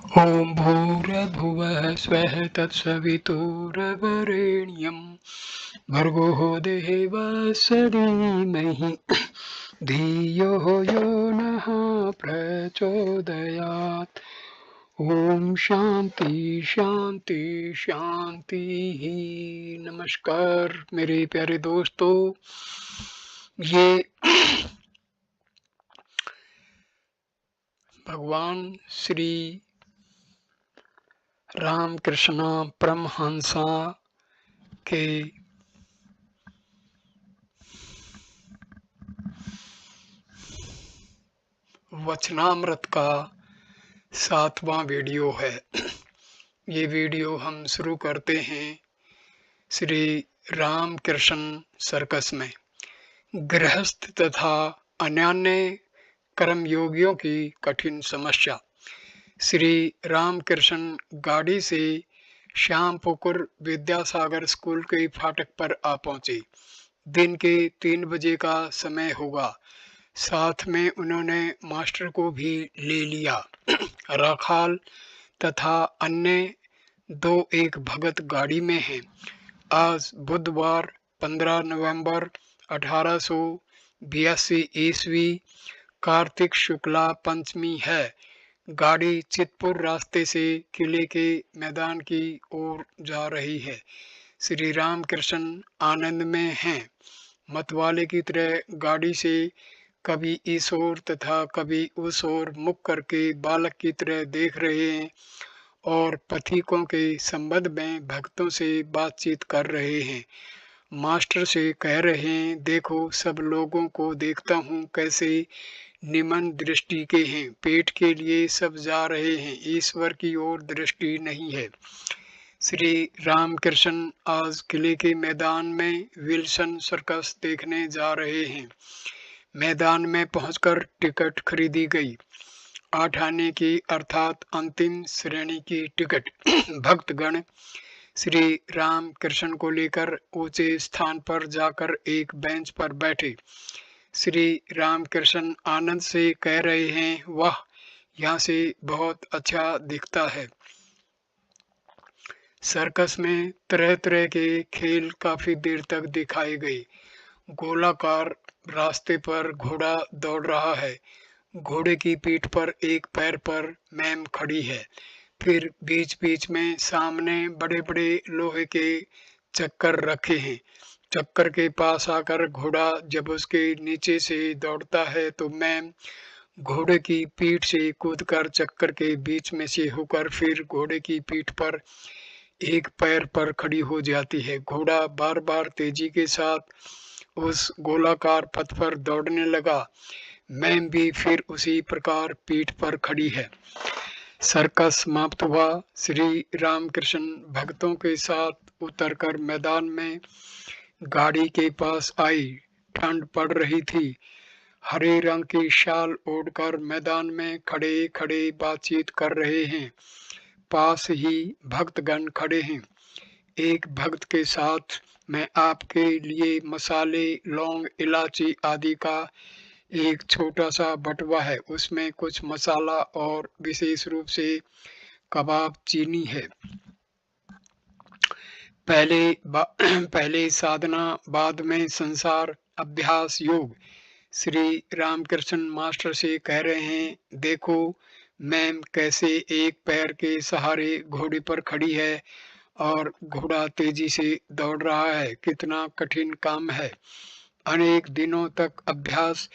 ॐ भूर्भुवः स्वः तत्सवितुर्वरेण्यं भर्गो देवस्य धीमहि धियो यो नः प्रचोदयात्। ओम शांति शांति शांति ही। नमस्कार मेरे प्यारे दोस्तों, ये भगवान श्री रामकृष्ण परमहंसा के वचनामृत का 7वां वीडियो है। ये वीडियो हम शुरू करते हैं श्री रामकृष्ण सर्कस में गृहस्थ तथा अन्य कर्मयोगियों की कठिन समस्या। श्री रामकृष्ण गाड़ी से श्यामपुकुर विद्यासागर स्कूल के फाटक पर आ पहुंचे। दिन के 3 बजे का समय होगा। साथ में उन्होंने मास्टर को भी ले लिया। राखाल तथा अन्य 2-1 भगत गाड़ी में हैं। आज बुधवार 15 नवंबर 1882 ईस्वी कार्तिक शुक्ला पंचमी है। गाड़ी चितपुर रास्ते से किले के मैदान की ओर जा रही है। श्री रामकृष्ण आनंद में हैं। मतवाले की तरह गाड़ी से कभी इस ओर तथा कभी उस ओर मुख करके बालक की तरह देख रहे हैं और पथिकों के संबंध में भक्तों से बातचीत कर रहे हैं। मास्टर से कह रहे हैं, देखो सब लोगों को देखता हूँ कैसे निमन दृष्टि के हैं। पेट के लिए सब जा रहे हैं, ईश्वर की ओर दृष्टि नहीं है। श्री रामकृष्ण आज किले के मैदान में विल्सन सर्कस देखने जा रहे हैं। मैदान में पहुंचकर टिकट खरीदी गई। 8 आने की अर्थात अंतिम श्रेणी की टिकट। भक्तगण श्री रामकृष्ण को लेकर ऊंचे स्थान पर जाकर एक बेंच पर बैठे। श्री रामकृष्ण आनंद से कह रहे हैं, वाह, यहाँ से बहुत अच्छा दिखता है। सर्कस में तरह तरह के खेल काफी देर तक दिखाए गए। गोलाकार रास्ते पर घोड़ा दौड़ रहा है। घोड़े की पीठ पर एक पैर पर मैम खड़ी है। फिर बीच बीच में सामने बड़े बड़े लोहे के चक्कर रखे हैं। चक्कर के पास आकर घोड़ा जब उसके नीचे से दौड़ता है तो मैम घोड़े की पीठ से कूदकर चक्कर के बीच में से होकर फिर घोड़े की पीठ पर एक पैर पर खड़ी हो जाती है। घोड़ा बार बार तेजी के साथ उस गोलाकार पथ पर दौड़ने लगा। मैम भी फिर उसी प्रकार पीठ पर खड़ी है। सर्कस समाप्त हुआ। श्री रामकृष्ण भक्तों के साथ उतरकर मैदान में गाड़ी के पास आई। ठंड पड़ रही थी। हरे रंग की शाल ओढ़कर मैदान में खड़े खड़े बातचीत कर रहे हैं। पास ही भक्तगण खड़े हैं। एक भक्त के साथ मैं आपके लिए मसाले, लौंग, इलायची आदि का एक छोटा सा बटवा है। उसमें कुछ मसाला और विशेष रूप से कबाब चीनी है। पहले साधना, बाद में संसार, अभ्यास, योग। श्री रामकृष्ण मास्टर से कह रहे हैं, देखो मैम कैसे एक पैर के सहारे घोड़े पर खड़ी है और घोड़ा तेजी से दौड़ रहा है। कितना कठिन काम है। अनेक दिनों तक अभ्यास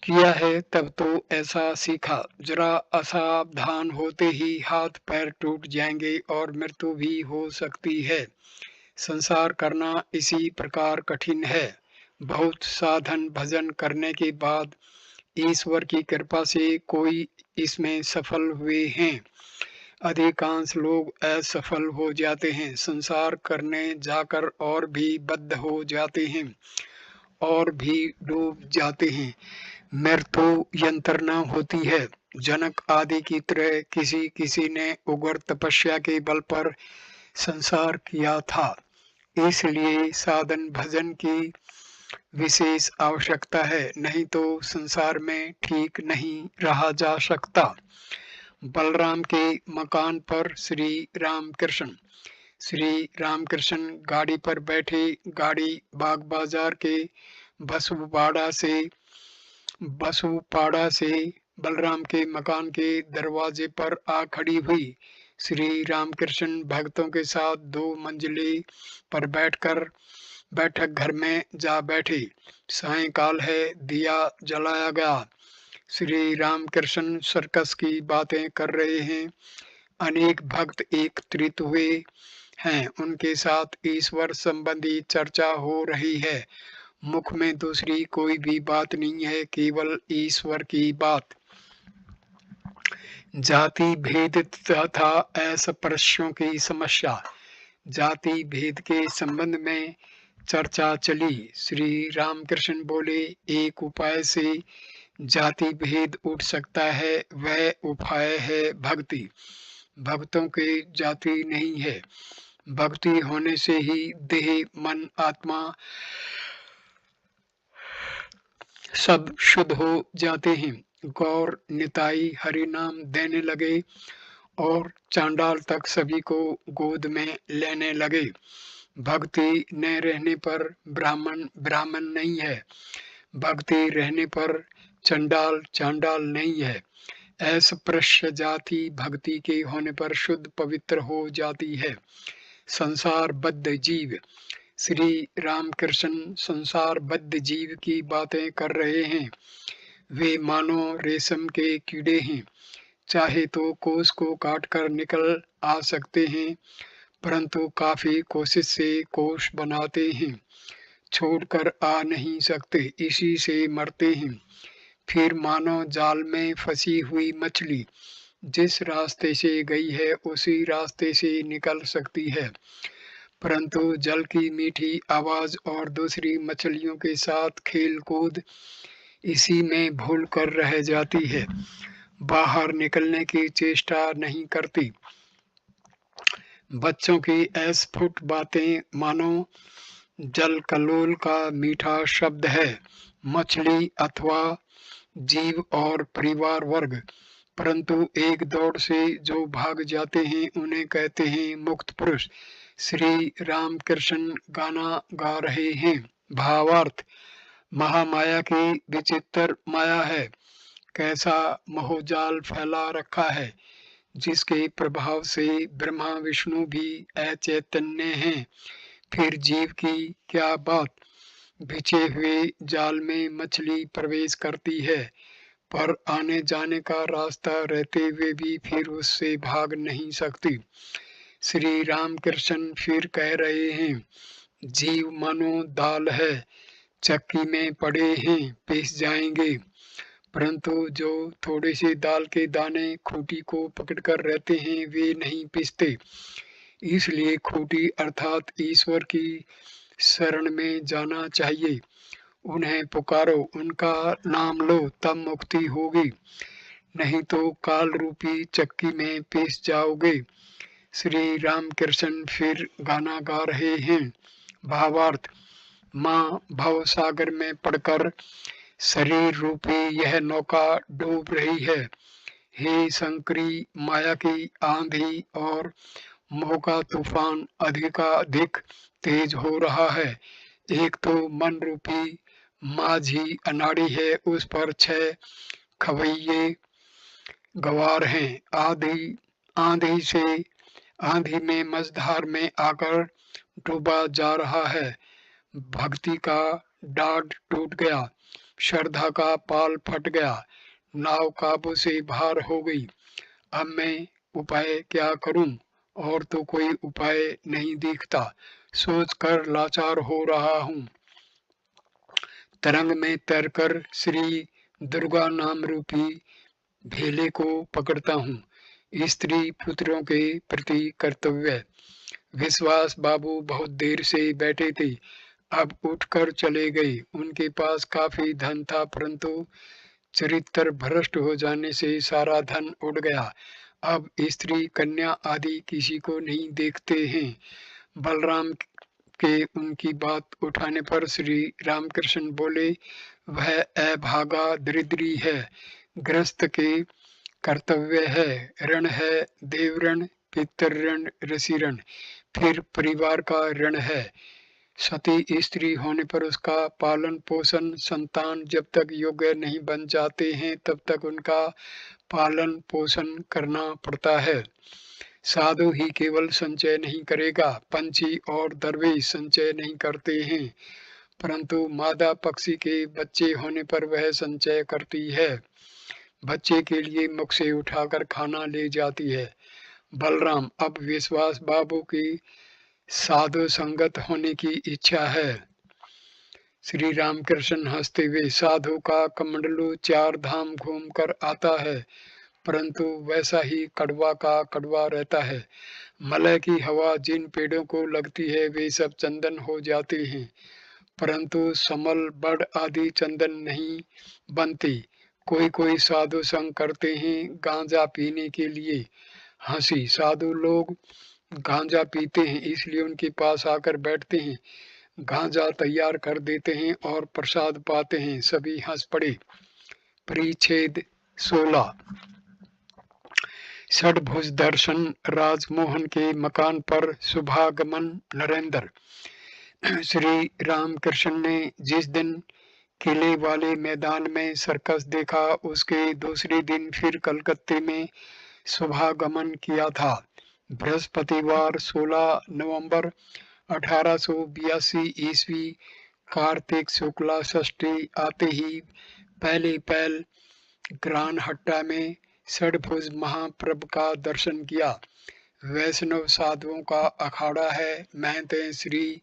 किया है तब तो ऐसा सीखा। जरा असावधान होते ही हाथ पैर टूट जाएंगे और मृत्यु भी हो सकती है। संसार करना इसी प्रकार कठिन है। बहुत साधन भजन करने के बाद ईश्वर की कृपा से कोई इसमें सफल हुए हैं। अधिकांश लोग असफल हो जाते हैं। संसार करने जाकर और भी बद्ध हो जाते हैं और भी डूब जाते हैं। मृत्यु यंत्रणा होती है। जनक आदि की तरह किसी किसी ने उग्र तपस्या के बल पर संसार किया था। इसलिए साधन भजन की विशेष आवश्यकता है, नहीं तो संसार में ठीक नहीं रहा जा सकता। बलराम के मकान पर श्री रामकृष्ण गाड़ी पर बैठे। गाड़ी बाग बाजार के बसुपाड़ा से बसुपाड़ा से बलराम के मकान के दरवाजे पर आ खड़ी हुई। श्री रामकृष्ण भक्तों के साथ 2 मंजिले पर बैठक घर में जा बैठे। सायंकाल है, दिया जलाया गया। श्री रामकृष्ण सर्कस की बातें कर रहे हैं। अनेक भक्त एकत्रित हुए हैं। उनके साथ ईश्वर संबंधी चर्चा हो रही है। मुख में दूसरी कोई भी बात नहीं है, केवल ईश्वर की बात। जाति भेद तथा अस्पृश्यों की समस्या। जाति भेद के संबंध में चर्चा चली। श्री रामकृष्ण बोले, एक उपाय से जाति भेद उठ सकता है, वह उपाय है भक्ति। भक्तों के जाति नहीं है। भक्ति होने से ही देह, मन, आत्मा सब शुद्ध हो जाते हैं। गौर निताई हरि नाम देने लगे और चांडाल तक सभी को गोद में लेने लगे। भक्ति न रहने पर ब्राह्मण नहीं है। भक्ति रहने पर चांडाल नहीं है। अस्पृश्य जाति भक्ति के होने पर शुद्ध पवित्र हो जाती है। संसारबद्ध जीव। श्री रामकृष्ण संसारबद्ध जीव की बातें कर रहे हैं। वे मानो रेशम के कीड़े हैं। चाहे तो कोष को काटकर निकल आ सकते हैं, परंतु काफी कोशिश से कोष बनाते हैं, छोड़कर आ नहीं सकते, इसी से मरते हैं। फिर मानो जाल में फंसी हुई मछली जिस रास्ते से गई है उसी रास्ते से निकल सकती है, परंतु जल की मीठी आवाज और दूसरी मछलियों के साथ खेल कूद इसी में भूल कर रह जाती है, बाहर निकलने की चेष्टा नहीं करती। बच्चों की अस्फुट बातें मानो जल कल्लोल का मीठा शब्द है। मछली अथवा जीव और परिवार वर्ग, परंतु एक दौड़ से जो भाग जाते हैं उन्हें कहते हैं मुक्त पुरुष। श्री रामकृष्ण गाना गा रहे हैं। भावार्थ, महामाया की विचित्र माया है। कैसा मोहजाल फैला रखा है, जिसके प्रभाव से ब्रह्मा विष्णु भी अचैतन्य हैं। फिर जीव की क्या बात। बिछे हुए जाल में मछली प्रवेश करती है, पर आने जाने का रास्ता रहते हुए भी फिर उससे भाग नहीं सकती। श्री रामकृष्ण फिर कह रहे हैं, जीव मानो दाल है, चक्की में पड़े हैं, पिस जाएंगे, परंतु जो थोड़े से दाल के दाने खूंटी को पकड़कर रहते हैं वे नहीं पिसते। इसलिए खूंटी अर्थात ईश्वर की शरण में जाना चाहिए। उन्हें पुकारो, उनका नाम लो, तब मुक्ति होगी, नहीं तो काल रूपी चक्की में पिस जाओगे। श्री रामकृष्ण फिर गाना गा रहे हैं। भावार्थ, माँ भव सागर में पड़कर शरीर रूपी यह नौका डूब रही है। हे शंकरी, माया की आंधी और मोह का तूफान अधिकाधिक तेज हो रहा है। एक तो मन रूपी माझी अनाड़ी है, उस पर 6 खवैये गवार हैं। आंधी में मझधार में आकर डूबा जा रहा है। भक्ति का डाढ़ टूट गया, श्रद्धा का पाल फट गया, नाव काबू से बाहर हो गई। अब मैं उपाय क्या करूं? और तो कोई उपाय नहीं दिखता, सोचकर लाचार हो रहा हूं। तरंग में तैरकर श्री दुर्गा नाम रूपी भेले को पकड़ता हूँ। स्त्री पुत्रों के प्रति कर्तव्य। विश्वास बाबू बहुत देर से बैठे थे, अब उठकर चले गए। उनके पास काफी धन था, परंतु चरित्र भ्रष्ट हो जाने से सारा धन उड़ गया। अब स्त्री कन्या आदि किसी को नहीं देखते हैं। बलराम के उनकी बात उठाने पर श्री रामकृष्ण बोले, वह अभागा दरिद्री है, गृहस्थ के कर्तव्य है, ऋण है, देव ऋण, पितृ ऋण, ऋषि ऋण, फिर परिवार का ऋण है। सती स्त्री होने पर उसका पालन पोषण, संतान जब तक योग्य नहीं बन जाते हैं तब तक उनका पालन पोषण करना पड़ता है। साधु ही केवल संचय नहीं करेगा, पंछी और दरवेश संचय नहीं करते हैं, परंतु मादा पक्षी के बच्चे होने पर वह संचय करती है। बच्चे के लिए मुख से उठाकर खाना ले जाती है। बलराम, अब विश्वास बाबू की साधु संगत होने की इच्छा है। श्री रामकृष्ण हंसते हुए, साधु का कमंडलू 4 धाम घूमकर आता है, परंतु वैसा ही कड़वा का कड़वा रहता है। मलय की हवा जिन पेड़ों को लगती है वे सब चंदन हो जाते हैं, परंतु समल, बड़ आदि चंदन नहीं बनती। कोई कोई साधु संग करते हैं गांजा पीने के लिए। हंसी, साधु लोग गांजा पीते हैं इसलिए उनके पास आकर बैठते हैं, गांजा तैयार कर देते हैं और प्रसाद पाते हैं। सभी हंस पड़े। परिच्छेद 16। षडभुज दर्शन। राजमोहन के मकान पर शुभागमन। नरेंद्र। श्री रामकृष्ण ने जिस दिन किले वाले मैदान में सर्कस देखा उसके दूसरे दिन फिर कलकत्ते में शुभागमन किया था। बृहस्पतिवार 16 नवंबर 1882 ईस्वी, कार्तिक शुक्ला षष्ठी आते ही पहले पहल ग्रानहट्टा में षडभुज महाप्रभु का दर्शन किया। वैष्णव साधुओं का अखाड़ा है। महंत श्री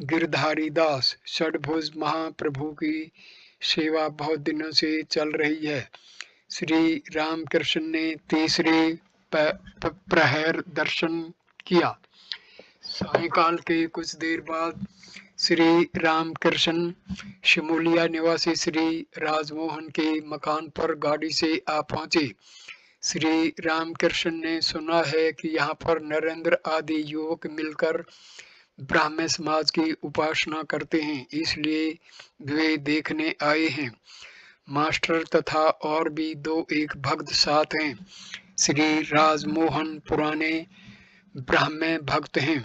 गिरधारी दास। षडभुज महाप्रभु की सेवा बहुत दिनों से चल रही है। श्री रामकृष्ण ने तीसरे प्रहर दर्शन किया। सायंकाल के कुछ देर बाद श्री रामकृष्ण शिमूलिया निवासी श्री राजमोहन के मकान पर गाड़ी से आ पहुंचे। श्री रामकृष्ण ने सुना है कि यहाँ पर नरेंद्र आदि युवक मिलकर ब्राह्मण समाज की उपासना करते हैं, इसलिए वे देखने आए हैं। मास्टर तथा और भी 2-1 भक्त साथ हैं। श्री राजमोहन पुराने ब्राह्मण भक्त हैं।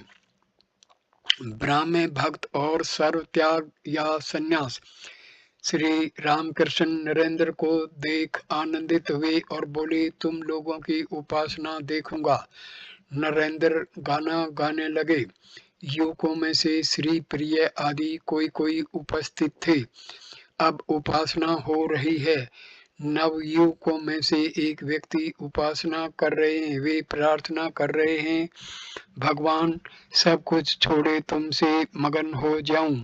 ब्राह्मण भक्त और सर्व त्याग या संन्यास। श्री रामकृष्ण नरेंद्र को देख आनंदित हुए और बोले, तुम लोगों की उपासना देखूंगा। नरेंद्र गाना गाने लगे। युवकों में से श्री प्रिय आदि कोई कोई उपस्थित थे। अब उपासना हो रही है। नवयुवकों में से एक व्यक्ति उपासना कर रहे हैं। वे प्रार्थना कर रहे हैं, भगवान सब कुछ छोड़े तुमसे मगन हो जाऊं।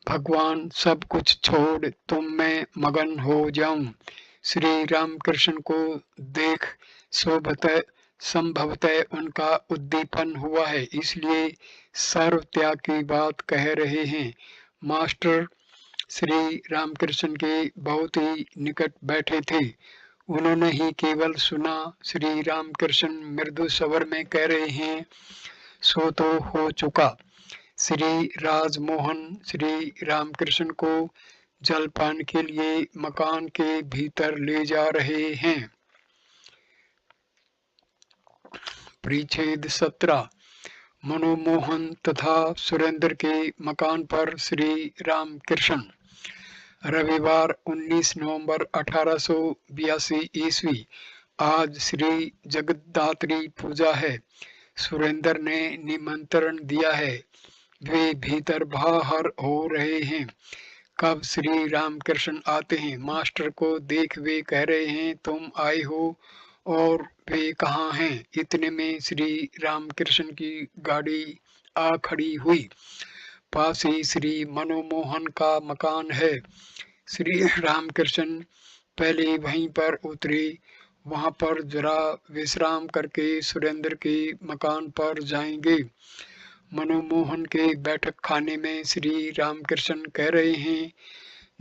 भगवान सब कुछ छोड़ तुम में मगन हो जाऊं। श्री रामकृष्ण को देख संभवतः उनका उद्दीपन हुआ है, इसलिए सर्व त्याग की बात कह रहे हैं। मास्टर श्री रामकृष्ण के बहुत ही निकट बैठे थे। उन्होंने ही केवल सुना। श्री रामकृष्ण मृदु स्वर में कह रहे हैं, सो तो हो चुका। श्री राजमोहन श्री रामकृष्ण को जलपान के लिए मकान के भीतर ले जा रहे हैं। परिच्छेद 17। मनोमोहन तथा सुरेंद्र के मकान पर श्री रामकृष्ण। रविवार 19 नवंबर 1882 ईस्वी। आज श्री जगद्धात्री पूजा है। सुरेंद्र ने निमंत्रण दिया है। वे भीतर बाहर हो रहे हैं। कब श्री रामकृष्ण आते हैं? मास्टर को देख वे कह रहे हैं, तुम आए हो और वे कहाँ हैं? इतने में श्री रामकृष्ण की गाड़ी आ खड़ी हुई। पास ही श्री मनोमोहन का मकान है। श्री रामकृष्ण पहले वहीं पर उतरे। वहां पर जरा विश्राम करके सुरेंद्र के मकान पर जाएंगे। मनोमोहन के बैठक खाने में श्री रामकृष्ण कह रहे हैं,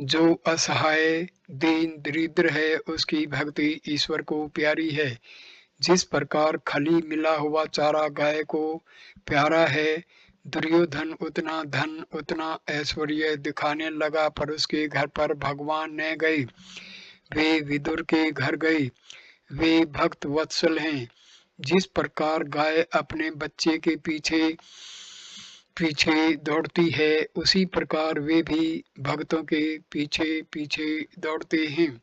जो असहाय दीन दरिद्र है उसकी भक्ति ईश्वर को प्यारी है। जिस प्रकार खली मिला हुआ चारा गाय को प्यारा है, दुर्योधन उतना धन उतना ऐश्वर्य दिखाने लगा पर उसके घर पर भगवान न गए। वे विदुर के घर गए। वे भक्त वत्सल हैं। जिस प्रकार गाय अपने बच्चे के पीछे पीछे दौड़ती है, उसी प्रकार वे भी भक्तों के पीछे पीछे दौड़ते हैं।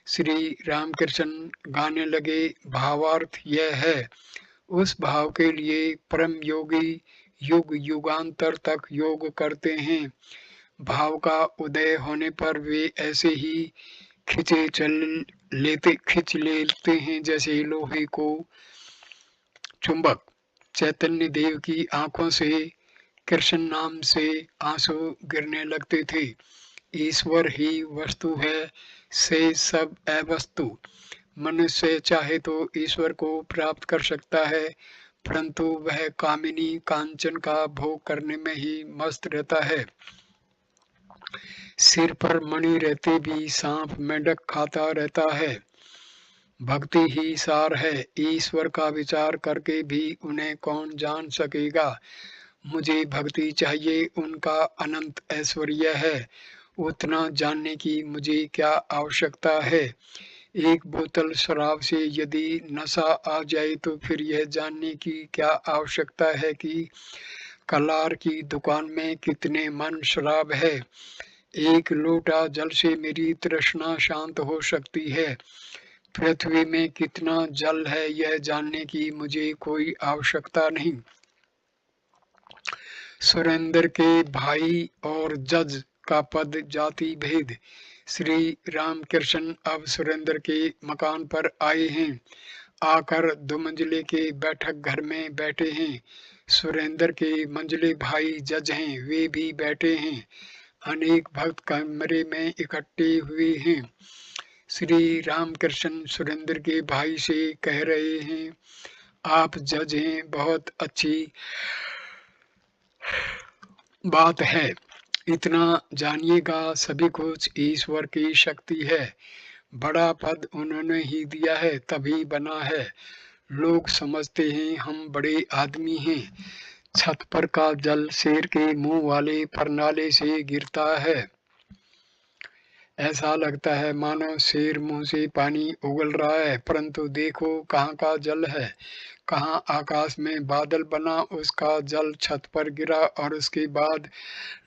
श्री रामकृष्ण गाने लगे, भावार्थ यह है, उस भाव के लिए परम योगी युग युगांतर तक योग करते हैं। भाव का उदय होने पर वे ऐसे ही खिंच लेते हैं जैसे लोहे को चुंबक। चैतन्य देव की आंखों से कृष्ण नाम से आंसू गिरने लगते थे। ईश्वर ही वस्तु है, से सब अवस्तु। मनुष्य चाहे तो ईश्वर को प्राप्त कर सकता है, परंतु वह कामिनी कांचन का भोग करने में ही मस्त रहता है। सिर पर मणि रहते भी सांप मेंढक खाता रहता है। भक्ति ही सार है, ईश्वर का विचार करके भी उन्हें कौन जान सकेगा। मुझे भक्ति चाहिए, उनका अनंत ऐश्वर्य है, उतना जानने की मुझे क्या आवश्यकता है। एक बोतल शराब से यदि नशा आ जाए तो फिर यह जानने की क्या आवश्यकता है कि कलार की दुकान में कितने मन शराब है। एक लोटा जल से मेरी तृष्णा शांत हो सकती है। पृथ्वी में कितना जल है यह जानने की मुझे कोई आवश्यकता नहीं। सुरेंद्र के भाई और जज का पद जाति भेद। श्री रामकृष्ण अब सुरेंद्र के मकान पर आए हैं। आकर दो मंजिले के बैठक घर में बैठे हैं। सुरेंद्र के मंजिले भाई जज हैं, वे भी बैठे हैं। अनेक भक्त कमरे में इकट्ठे हुए हैं। श्री रामकृष्ण सुरेंद्र के भाई से कह रहे हैं, आप जज हैं, बहुत अच्छी बात है। इतना जानिएगा, सभी कुछ ईश्वर की शक्ति है। बड़ा पद उन्होंने ही दिया है, तभी बना है। लोग समझते हैं हम बड़े आदमी हैं। छत पर का जल शेर के मुंह वाले परनाले से गिरता है। ऐसा लगता है मानो शेर मुंह से पानी उगल रहा है, परंतु देखो कहाँ का जल है। कहाँ आकाश में बादल बना, उसका जल छत पर गिरा और उसके बाद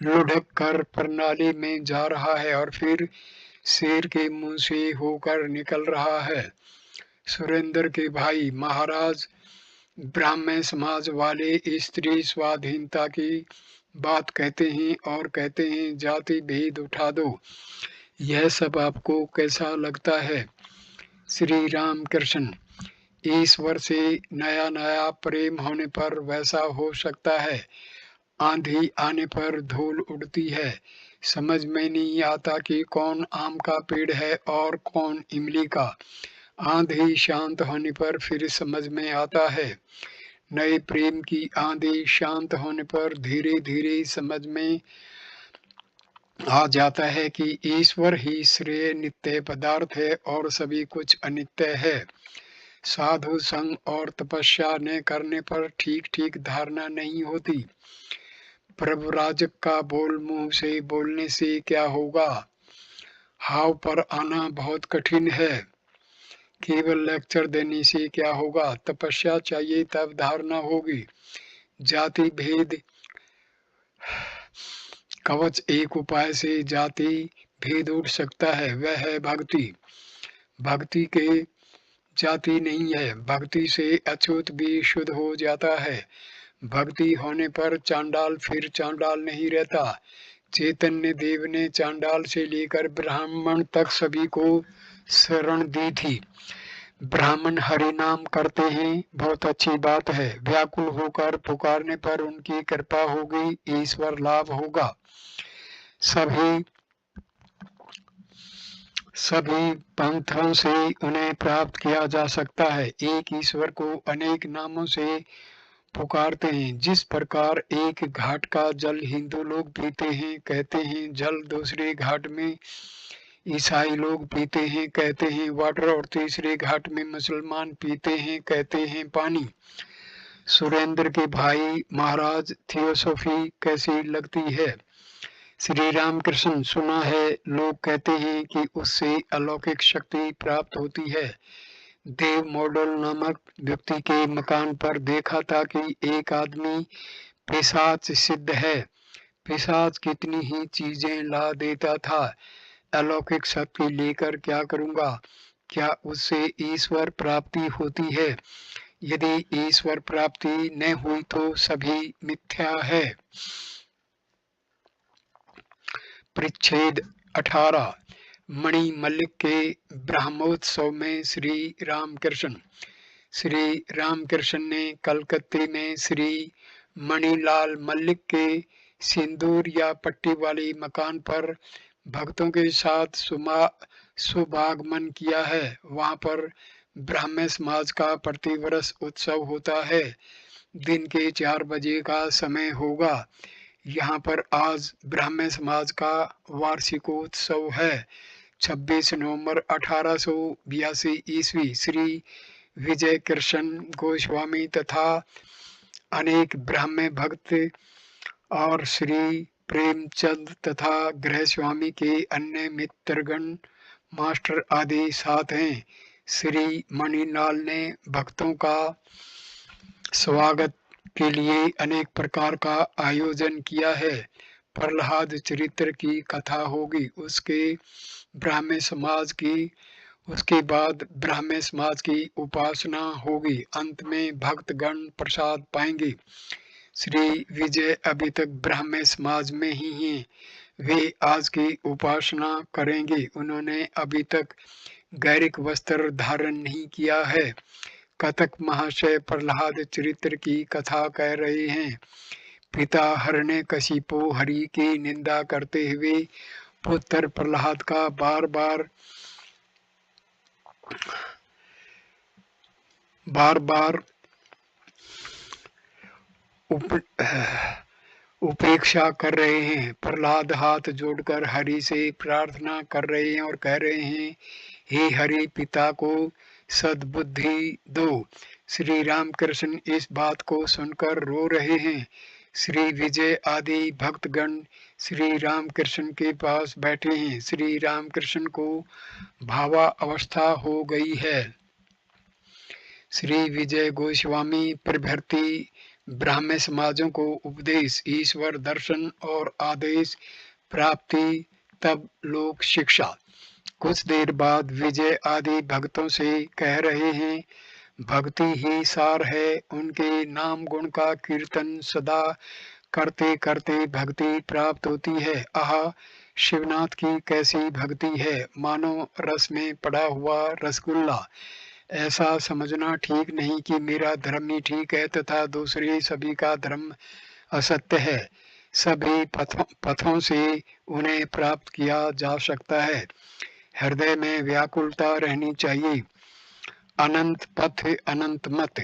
लुढ़क कर प्रणाली में जा रहा है और फिर शेर के मुंह से होकर निकल रहा है। सुरेंद्र के भाई महाराज ब्राह्मण समाज वाले स्त्री स्वाधीनता की बात कहते हैं और कहते हैं जाति भेद उठा दो। यह सब आपको कैसा लगता है? श्री राम कृष्ण, ईश्वर से नया नया प्रेम होने पर वैसा हो सकता है। आंधी आने पर धूल उड़ती है। समझ में नहीं आता कि कौन आम का पेड़ है और कौन इमली का। आंधी शांत होने पर फिर समझ में आता है। नए प्रेम की आंधी शांत होने पर धीरे धीरे समझ में आ जाता है कि ईश्वर ही श्रेय नित्य पदार्थ है और सभी कुछ अनित्य है। साधु संग और तपस्या न करने पर ठीक ठीक धारणा नहीं होती। प्रभु राजक का बोल मुंह से बोलने से क्या होगा। हाव पर आना बहुत कठिन है। केवल लेक्चर देने से क्या होगा। तपस्या चाहिए तब धारणा होगी। जाति भेद कवच एक उपाय से जाति भेद उठ सकता है, वह है भक्ति। भक्ति के जाति नहीं है। भक्ति से अछूत भी शुद्ध हो जाता है। भक्ति होने पर चांडाल फिर चांडाल नहीं रहता। चैतन्य देव ने चांडाल से लेकर ब्राह्मण तक सभी को शरण दी थी। ब्राह्मण हरि नाम करते हैं, बहुत अच्छी बात है। व्याकुल होकर पुकारने पर उनकी कृपा होगी, ईश्वर लाभ होगा। सभी पंथों से उन्हें प्राप्त किया जा सकता है। एक ईश्वर को अनेक नामों से पुकारते हैं। जिस प्रकार एक घाट का जल हिंदू लोग पीते हैं, कहते हैं जल, दूसरे घाट में ईसाई लोग पीते हैं, कहते हैं वाटर, और तीसरे घाट में मुसलमान पीते हैं, कहते हैं पानी। सुरेंद्र के भाई महाराज थियोसॉफी कैसी लगती है? श्री रामकृष्ण, सुना है लोग कहते हैं कि उससे अलौकिक शक्ति प्राप्त होती है। देव मॉडल नामक व्यक्ति के मकान पर देखा था कि एक आदमी पिशाच सिद्ध है। पिशाच कितनी ही चीजें ला देता था। अलौकिक शक्ति लेकर क्या करूंगा? क्या उससे ईश्वर प्राप्ति होती है? यदि ईश्वर प्राप्ति न हुई तो सभी मिथ्या है। परिच्छेद 18। मणि मल्लिक के ब्रह्मोत्सव में श्री रामकृष्ण ने कलकत्ते में श्री मणिलाल मल्लिक के सिंदूर या पट्टी वाली मकान पर भक्तों के साथ शुभागमन किया है। वहां पर ब्राह्मण समाज का प्रतिवर्ष उत्सव होता है। दिन के 4 बजे का समय होगा। यहाँ पर आज ब्राह्मण समाज का वार्षिकोत्सव है। 26 नवंबर 1882 ईस्वी श्री विजय कृष्ण गोस्वामी तथा अनेक ब्राह्मण भक्त और श्री प्रेमचंद तथा गृहस्वामी के अन्य मित्रगण मास्टर आदि साथ हैं। श्री मणिलाल ने भक्तों का स्वागत के लिए अनेक प्रकार का आयोजन किया है। प्रहलाद चरित्र की कथा होगी। उसके बाद ब्राह्मण समाज की उपासना होगी। अंत में भक्तगण प्रसाद पाएंगे। श्री विजय अभी तक ब्राह्मण समाज में ही हैं। वे आज की उपासना करेंगे। उन्होंने अभी तक गैरिक वस्त्र धारण नहीं किया है। कथक महाशय प्रहलाद चरित्र की कथा कह रहे हैं। पिता हिरण्यकशिपु हरि की निंदा करते हुए पुत्र प्रहलाद का बार बार उपेक्षा कर रहे हैं। प्रहलाद हाथ जोड़कर हरि से प्रार्थना कर रहे हैं और कह रहे हैं, हे हरि, पिता को सद्बुद्धि दो। श्री रामकृष्ण इस बात को सुनकर रो रहे हैं। श्री विजय आदि भक्तगण श्री रामकृष्ण के पास बैठे हैं। श्री रामकृष्ण को भावा अवस्था हो गई है। श्री विजय गोस्वामी प्रभृति ब्राह्मण समाजों को उपदेश, ईश्वर दर्शन और आदेश प्राप्ति, तब लोक शिक्षा। कुछ देर बाद विजय आदि भक्तों से कह रहे हैं, भक्ति ही सार है। उनके नाम गुण का कीर्तन सदा करते करते भक्ति प्राप्त होती है। आह, शिवनाथ की कैसी भक्ति है, मानो रस में पड़ा हुआ रसगुल्ला। ऐसा समझना ठीक नहीं कि मेरा धर्म ही ठीक है तथा दूसरे सभी का धर्म असत्य है। सभी पथों से उन्हें प्राप्त किया जा सकता है। हृदय में व्याकुलता रहनी चाहिए। अनंत पथ अनंत मत।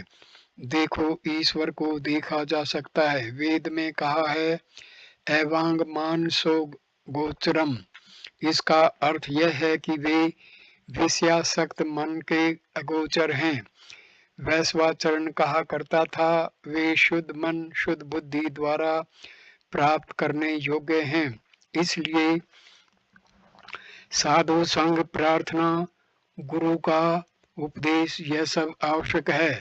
देखो, ईश्वर को देखा जा सकता है। वेद में कहा है, एवांग मानसो गोचरम। इसका अर्थ यह है कि वे विषयासक्त मन के अगोचर हैं। वैश्वाचरण कहा करता था, वे शुद्ध मन शुद्ध बुद्धि द्वारा प्राप्त करने योग्य हैं। इसलिए साधु संग, प्रार्थना, गुरु का उपदेश, यह सब आवश्यक है।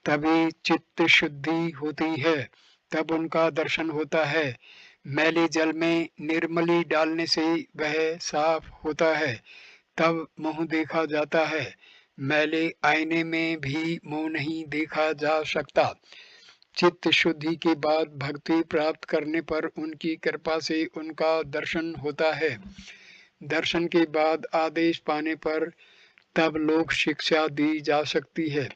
तभी चित्त शुद्धि होती है, तब उनका दर्शन होता है। मैले जल में निर्मली डालने से वह साफ होता है, तब मुंह देखा जाता है। मैले आईने में भी मुंह नहीं देखा जा सकता। चित्त शुद्धि के बाद भक्ति प्राप्त करने पर उनकी कृपा से उनका दर्शन होता है। दर्शन के बाद आदेश पाने पर तब लोक शिक्षा दी जा सकती है।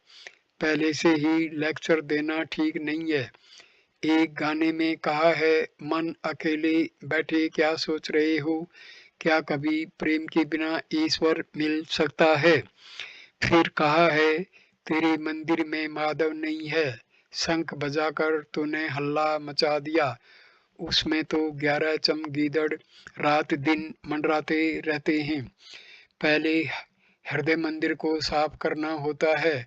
पहले से ही लेक्चर देना ठीक नहीं है। एक गाने में कहा है, मन अकेले बैठे क्या सोच रहे हो, क्या कभी प्रेम के बिना ईश्वर मिल सकता है। फिर कहा है, तेरे मंदिर में माधव नहीं है, शंख बजाकर तूने हल्ला मचा दिया। उसमें तो 11 चमगीदड़ रात दिन मंडराते रहते हैं। पहले हृदय मंदिर को साफ करना होता है,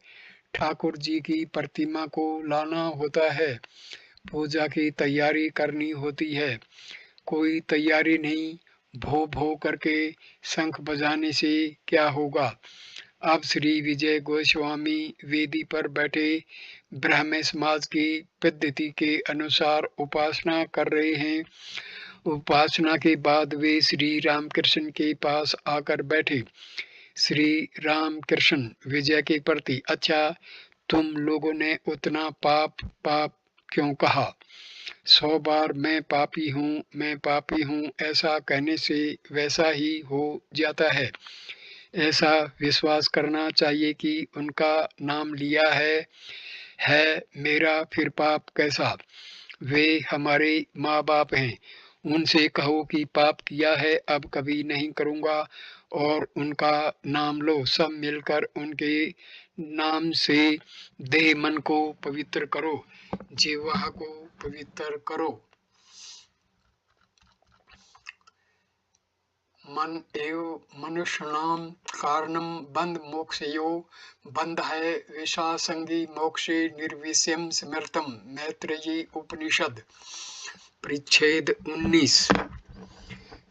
ठाकुर जी की प्रतिमा को लाना होता है, पूजा की तैयारी करनी होती है। कोई तैयारी नहीं, भो भो करके शंख बजाने से क्या होगा। अब श्री विजय गोस्वामी वेदी पर बैठे ब्राह्मण समाज की पद्धति के अनुसार उपासना कर रहे हैं। उपासना के बाद वे श्री रामकृष्ण के पास आकर बैठे। श्री रामकृष्ण विजय के प्रति, अच्छा, तुम लोगों ने उतना पाप पाप क्यों कहा? 100 बार मैं पापी हूँ ऐसा कहने से वैसा ही हो जाता है। ऐसा विश्वास करना चाहिए कि उनका नाम लिया है मेरा फिर पाप कैसा? वे हमारे माँ बाप हैं, उनसे कहो कि पाप किया है अब कभी नहीं करूँगा और उनका नाम लो। सब मिलकर उनके नाम से देह मन को पवित्र करो, जिह्वा को पवित्र करो। मन एव मनुष्याणां कारणं बंध मोक्षयो, बंध है विषासंगी मोक्षे निर्विषयम स्मृतम। मैत्रेयी उपनिषद परिच्छेद 19।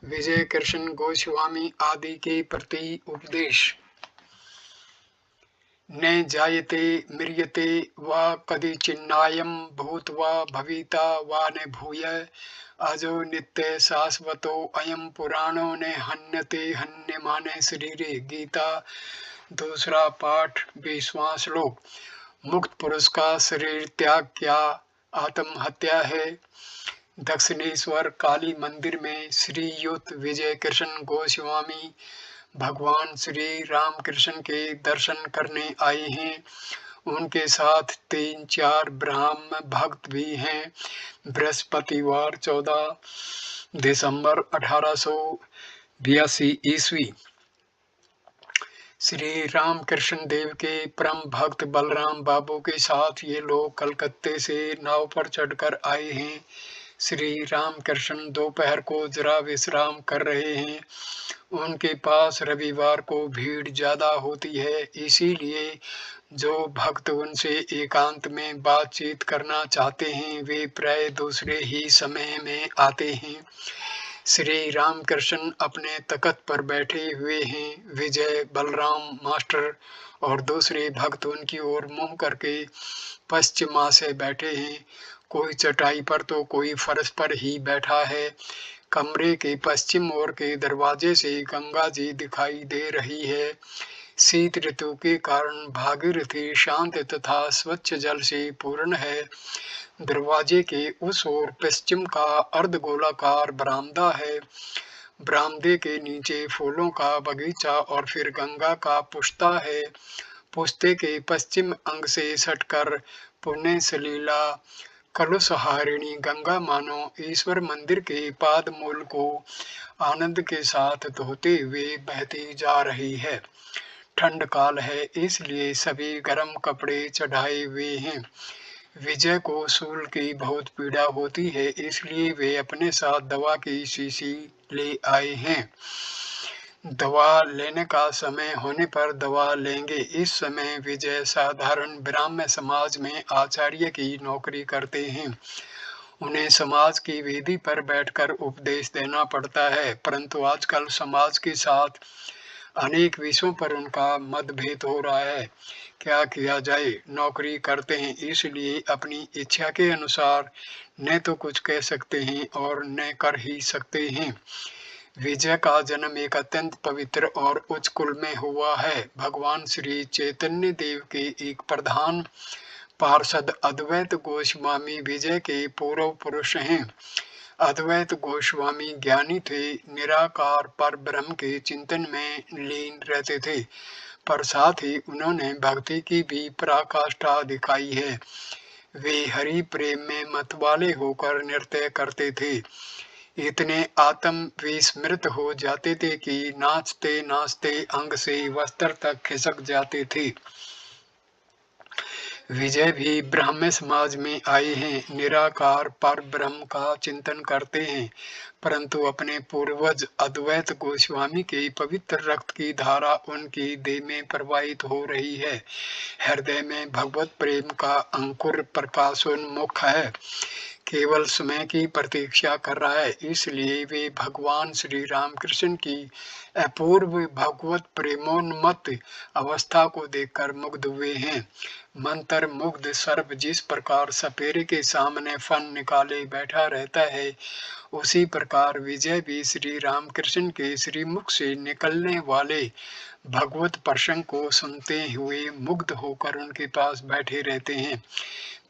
विजय कृष्ण गोस्वामी आदि के प्रति उपदेश। न जायते म्रियते वा कदिचिन्नायं भूत्वा भविता वा न भूयः, अजो नित्य शाश्वतो अयं पुराणो न हन्यते हन्यमाने शरीरे। गीता दूसरा पाठ 20वां श्लोक। मुक्त पुरुष का शरीर त्याग क्या आत्महत्या है? दक्षिणेश्वर काली मंदिर में श्रीयुत विजय कृष्ण गोस्वामी भगवान श्री रामकृष्ण के दर्शन करने आए हैं। उनके साथ 3-4 ब्राह्मण भक्त भी हैं। बृहस्पतिवार 14 दिसंबर 1882 ईस्वी। श्री रामकृष्ण देव के परम भक्त बलराम बाबू के साथ ये लोग कलकत्ते से नाव पर चढ़कर आए हैं। श्री रामकृष्ण दोपहर को जरा विश्राम कर रहे हैं। उनके पास रविवार को भीड़ ज्यादा होती है, इसीलिए जो भक्त उनसे एकांत में बातचीत करना चाहते हैं वे प्राय दूसरे ही समय में आते हैं। श्री रामकृष्ण अपने तख्त पर बैठे हुए हैं। विजय, बलराम मास्टर और दूसरे भक्त उनकी ओर मुंह करके पश्चिमा से बैठे हैं। कोई चटाई पर तो कोई फर्श पर ही बैठा है। कमरे के पश्चिम ओर के दरवाजे से गंगा जी दिखाई दे रही है। शीत ऋतु के कारण भागीरथी शांत तथा स्वच्छ जल से पूर्ण है। दरवाजे के उस ओर पश्चिम का अर्धगोलाकार बरामदा है। बरामदे के नीचे फूलों का बगीचा और फिर गंगा का पुश्ता है। पुश्ते के पश्चिम अंग से सटकर पुण्य सलीला कलुषहारिणी गंगा मानो ईश्वर मंदिर के पाद मूल को आनंद के साथ धोते हुए बहती जा रही है। ठंड काल है, इसलिए सभी गर्म कपड़े चढ़ाए हुए हैं। विजय को सूल की बहुत पीड़ा होती है, इसलिए वे अपने साथ दवा की शीशी ले आए हैं। दवा लेने का समय होने पर दवा लेंगे। इस समय विजय साधारण ब्राह्मण समाज में आचार्य की नौकरी करते हैं। उन्हें समाज की वेदी पर बैठकर उपदेश देना पड़ता है, परंतु आजकल समाज के साथ अनेक विषयों पर उनका मतभेद हो रहा है। क्या किया जाए? नौकरी करते हैं, इसलिए अपनी इच्छा के अनुसार न तो कुछ कह सकते हैं और न कर ही सकते हैं। विजय का जन्म एक अत्यंत पवित्र और उच्च कुल में हुआ है। भगवान श्री चैतन्य देव के एक प्रधान पार्षद अद्वैत गोस्वामी विजय के पूर्व पुरुष हैं। अद्वैत गोस्वामी ज्ञानी थे, निराकार पर ब्रह्म के चिंतन में लीन रहते थे, पर साथ ही उन्होंने भक्ति की भी पराकाष्ठा दिखाई है। वे हरि प्रेम में मतवाले होकर नृत्य करते थे। इतने आत्म विस्मृत हो जाते थे कि नाचते नाचते अंग से वस्त्र तक खिसक जाते थे। विजय भी ब्राह्मण समाज में आए हैं, निराकार पर ब्रह्म का चिंतन करते हैं, परंतु अपने पूर्वज अद्वैत गोस्वामी के पवित्र रक्त की धारा उनकी देह में प्रवाहित हो रही है। हृदय में भगवत प्रेम का अंकुर प्रकाशोन्मुख है। केवल समय की प्रतीक्षा कर रहा है। इसलिए वे भगवान श्री रामकृष्ण की अपूर्व भगवत प्रेमोन्मत्त अवस्था को देखकर मुग्ध हुए हैं। मंत्र मुग्ध सर्प जिस प्रकार सपेरे के सामने फन निकाले बैठा रहता है, उसी प्रकार विजय भी श्री रामकृष्ण के श्रीमुख से निकलने वाले भगवत प्रसंग को सुनते हुए मुग्ध होकर उनके पास बैठे रहते हैं।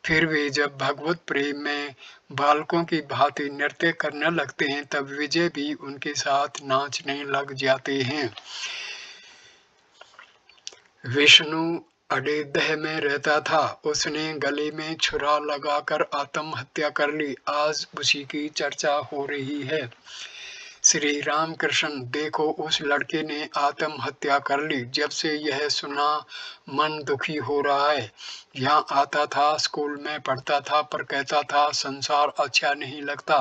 फिर वे जब भगवत प्रेम में बालकों की भांति नृत्य करने लगते हैं, तब विजय भी उनके साथ नाचने लग जाते हैं। विष्णु अडेदह में रहता था। उसने गले में छुरा लगाकर आत्महत्या कर ली। आज उसी की चर्चा हो रही है। श्री रामकृष्ण, देखो उस लड़के ने आत्महत्या कर ली। जब से यह सुना मन दुखी हो रहा है। यहाँ आता था, स्कूल में पढ़ता था, पर कहता था संसार अच्छा नहीं लगता।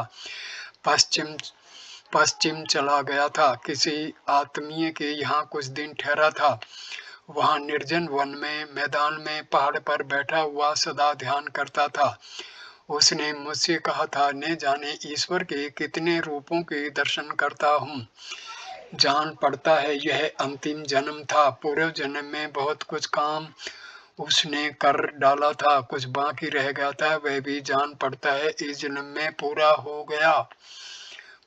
पश्चिम चला गया था। किसी आत्मीय के यहाँ कुछ दिन ठहरा था। वहाँ निर्जन वन में, मैदान में, पहाड़ पर बैठा हुआ सदा ध्यान करता था। उसने मुझसे कहा था, न जाने ईश्वर के कितने रूपों के दर्शन करता हूँ। जान पड़ता है यह अंतिम जन्म था। पूर्व जन्म में बहुत कुछ काम उसने कर डाला था, कुछ बाकी रह गया था, वह भी जान पड़ता है इस जन्म में पूरा हो गया।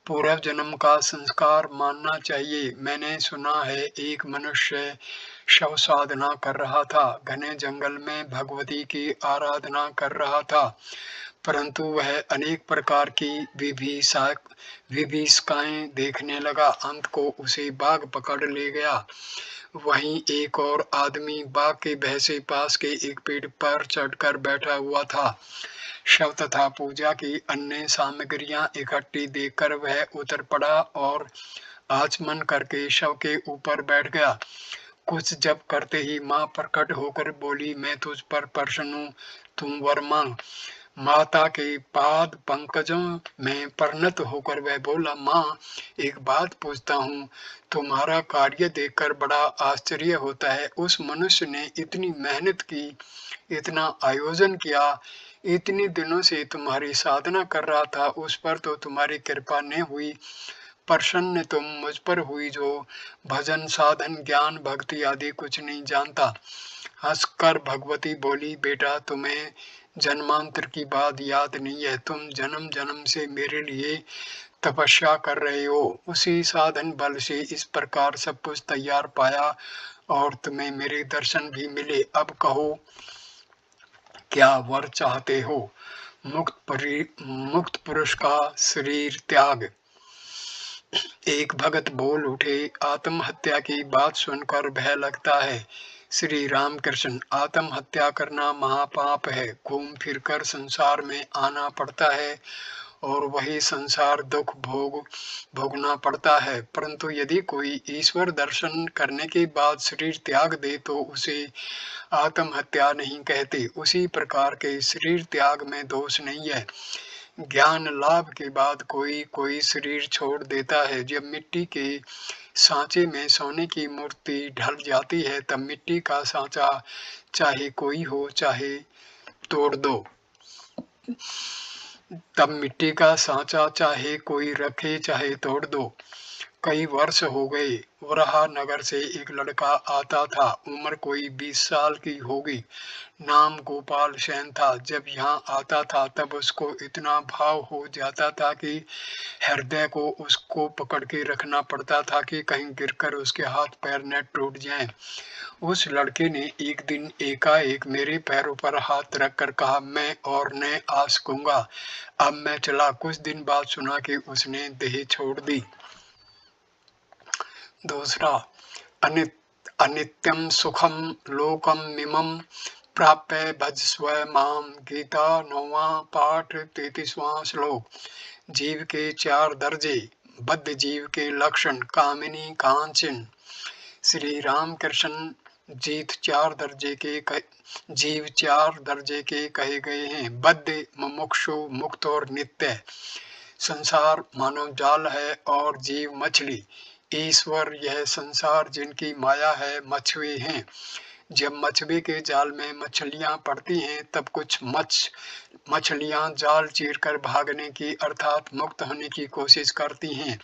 पूर्व जन्म का संस्कार मानना चाहिए। मैंने सुना है एक मनुष्य शव साधना कर रहा था, घने जंगल में भगवती की आराधना कर रहा था, परंतु वह अनेक प्रकार की विभीषिकाएं देखने लगा। अंत को उसे बाघ पकड़ ले गया। वहीं एक और आदमी बाघ के भय से पास के एक पेड़ पर चढ़कर बैठा हुआ था। शव तथा पूजा की अन्य सामग्रियां इकट्ठी देखकर वह उतर पड़ा और आचमन करके शव के ऊपर बैठ गया। कुछ जब करते ही माँ प्रकट होकर बोली, मैं तुझ पर प्रसन्न हूँ, तुम वर मांग। माता के पाद पंकजों में परिणत होकर वह बोला, माँ एक बात पूछता हूँ, तुम्हारा कार्य देखकर बड़ा आश्चर्य होता है। उस मनुष्य ने इतनी मेहनत की, इतना आयोजन किया, इतने दिनों से तुम्हारी साधना कर रहा था, उस पर तो तुम्हारी कृपा नहीं हुई। प्रसन्न तुम मुझ पर हुई जो भजन साधन ज्ञान भक्ति आदि कुछ नहीं जानता। हंसकर भगवती बोली, बेटा तुम्हें जन्मांतर की बात याद नहीं है। तुम जन्म जन्म से मेरे लिए तपस्या कर रहे हो। उसी साधन बल से इस प्रकार सब कुछ तैयार पाया और तुम्हें मेरे दर्शन भी मिले। अब कहो क्या वर चाहते हो? मुक्त पुरुष का शरीर त्याग। एक भगत बोल उठे, आत्महत्या की बात सुनकर भय लगता है। श्री रामकृष्ण, आत्महत्या करना महापाप है। घूम फिरकर संसार में आना पड़ता है और वही संसार दुख भोगना पड़ता है। परंतु यदि कोई ईश्वर दर्शन करने के बाद शरीर त्याग दे तो उसे आत्महत्या नहीं कहते। उसी प्रकार के शरीर त्याग में दोष नहीं है। ज्ञान लाभ के बाद कोई शरीर छोड़ देता है। जब मिट्टी के सांचे में सोने की मूर्ति ढल जाती है, तब मिट्टी का सांचा चाहे कोई हो चाहे तोड़ दो। तब मिट्टी का सांचा चाहे कोई रखे चाहे तोड़ दो। कई वर्ष हो गए। वराहा नगर से एक लड़का आता था। उम्र कोई 20 साल की होगी। नाम गोपाल सेन था। जब यहाँ आता था तब उसको इतना भाव हो जाता था कि हृदय को उसको पकड़ के रखना पड़ता था कि कहीं गिरकर उसके हाथ पैर न टूट जाएं। उस लड़के ने एक दिन एकाएक मेरे पैरों पर हाथ रखकर कहा, मैं और न आ सकूंगा, अब मैं चला। कुछ दिन बाद सुना कि उसने देह छोड़ दी। दूसरा, अनित्यम सुखम लोकम मिमम प्राप्य भजस्व माम। गीता 9वां पाठ 33वां श्लोक। जीव के 4 दर्जे, बद्ध जीव के लक्षण, कामिनी कांचन। श्री रामकृष्ण जीव 4 दर्जे के कहे गए हैं। बद्ध, मुमुक्षु, मुक्त और नित्य। संसार मानव जाल है और जीव मछली। ईश्वर यह संसार जिनकी माया है, मछुए हैं। जब मछुए के जाल में मछलियां पड़ती हैं तब कुछ मछलियां जाल चीरकर भागने की अर्थात मुक्त होने की कोशिश करती हैं।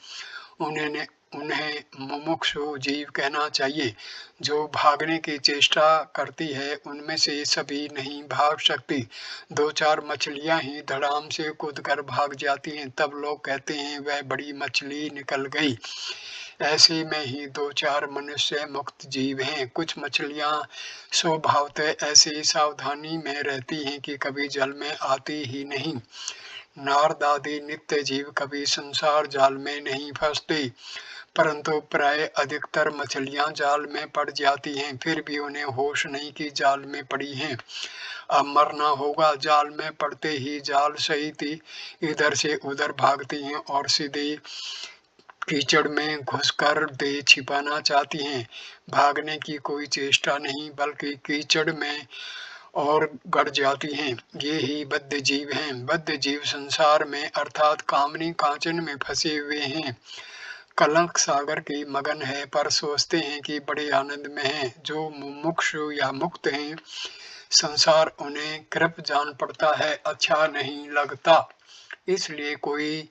उन्हें उन्हें मुमुक्षु जीव कहना चाहिए। जो भागने की चेष्टा करती है उनमें से सभी नहीं भाग सकती। दो चार मछलियां ही धड़ाम से कूदकर भाग जाती हैं, तब लोग कहते हैं वह बड़ी मछली निकल गई। ऐसे में ही दो चार मनुष्य मुक्त जीव हैं। कुछ मछलियां स्वभावतः ऐसी सावधानी में रहती हैं कि कभी जल में आती ही नहीं। नारद आदि नित्य जीव कभी संसार जाल में नहीं फंसते, परंतु प्राय अधिकतर मछलियां जाल में पड़ जाती हैं, फिर भी उन्हें होश नहीं कि जाल में पड़ी हैं। अब मरना होगा। जाल में पड़ते ही जाल सहित इधर से उधर भागती हैं और सीधे कीचड़ में घुसकर देह छिपाना चाहती हैं। भागने की कोई चेष्टा नहीं, बल्कि कीचड़ में और गड़ जाती हैं। ये ही बद्ध जीव हैं। बद्ध जीव संसार में अर्थात कामनी कांचन में फंसे हुए हैं। कलंक सागर की मगन है, पर सोचते हैं कि बड़े आनंद में हैं। जो मुमुक्षु या मुक्त हैं, संसार उन्हें कृप जान पड़ता है, अच्छा नहीं लगता। इसलिए कोई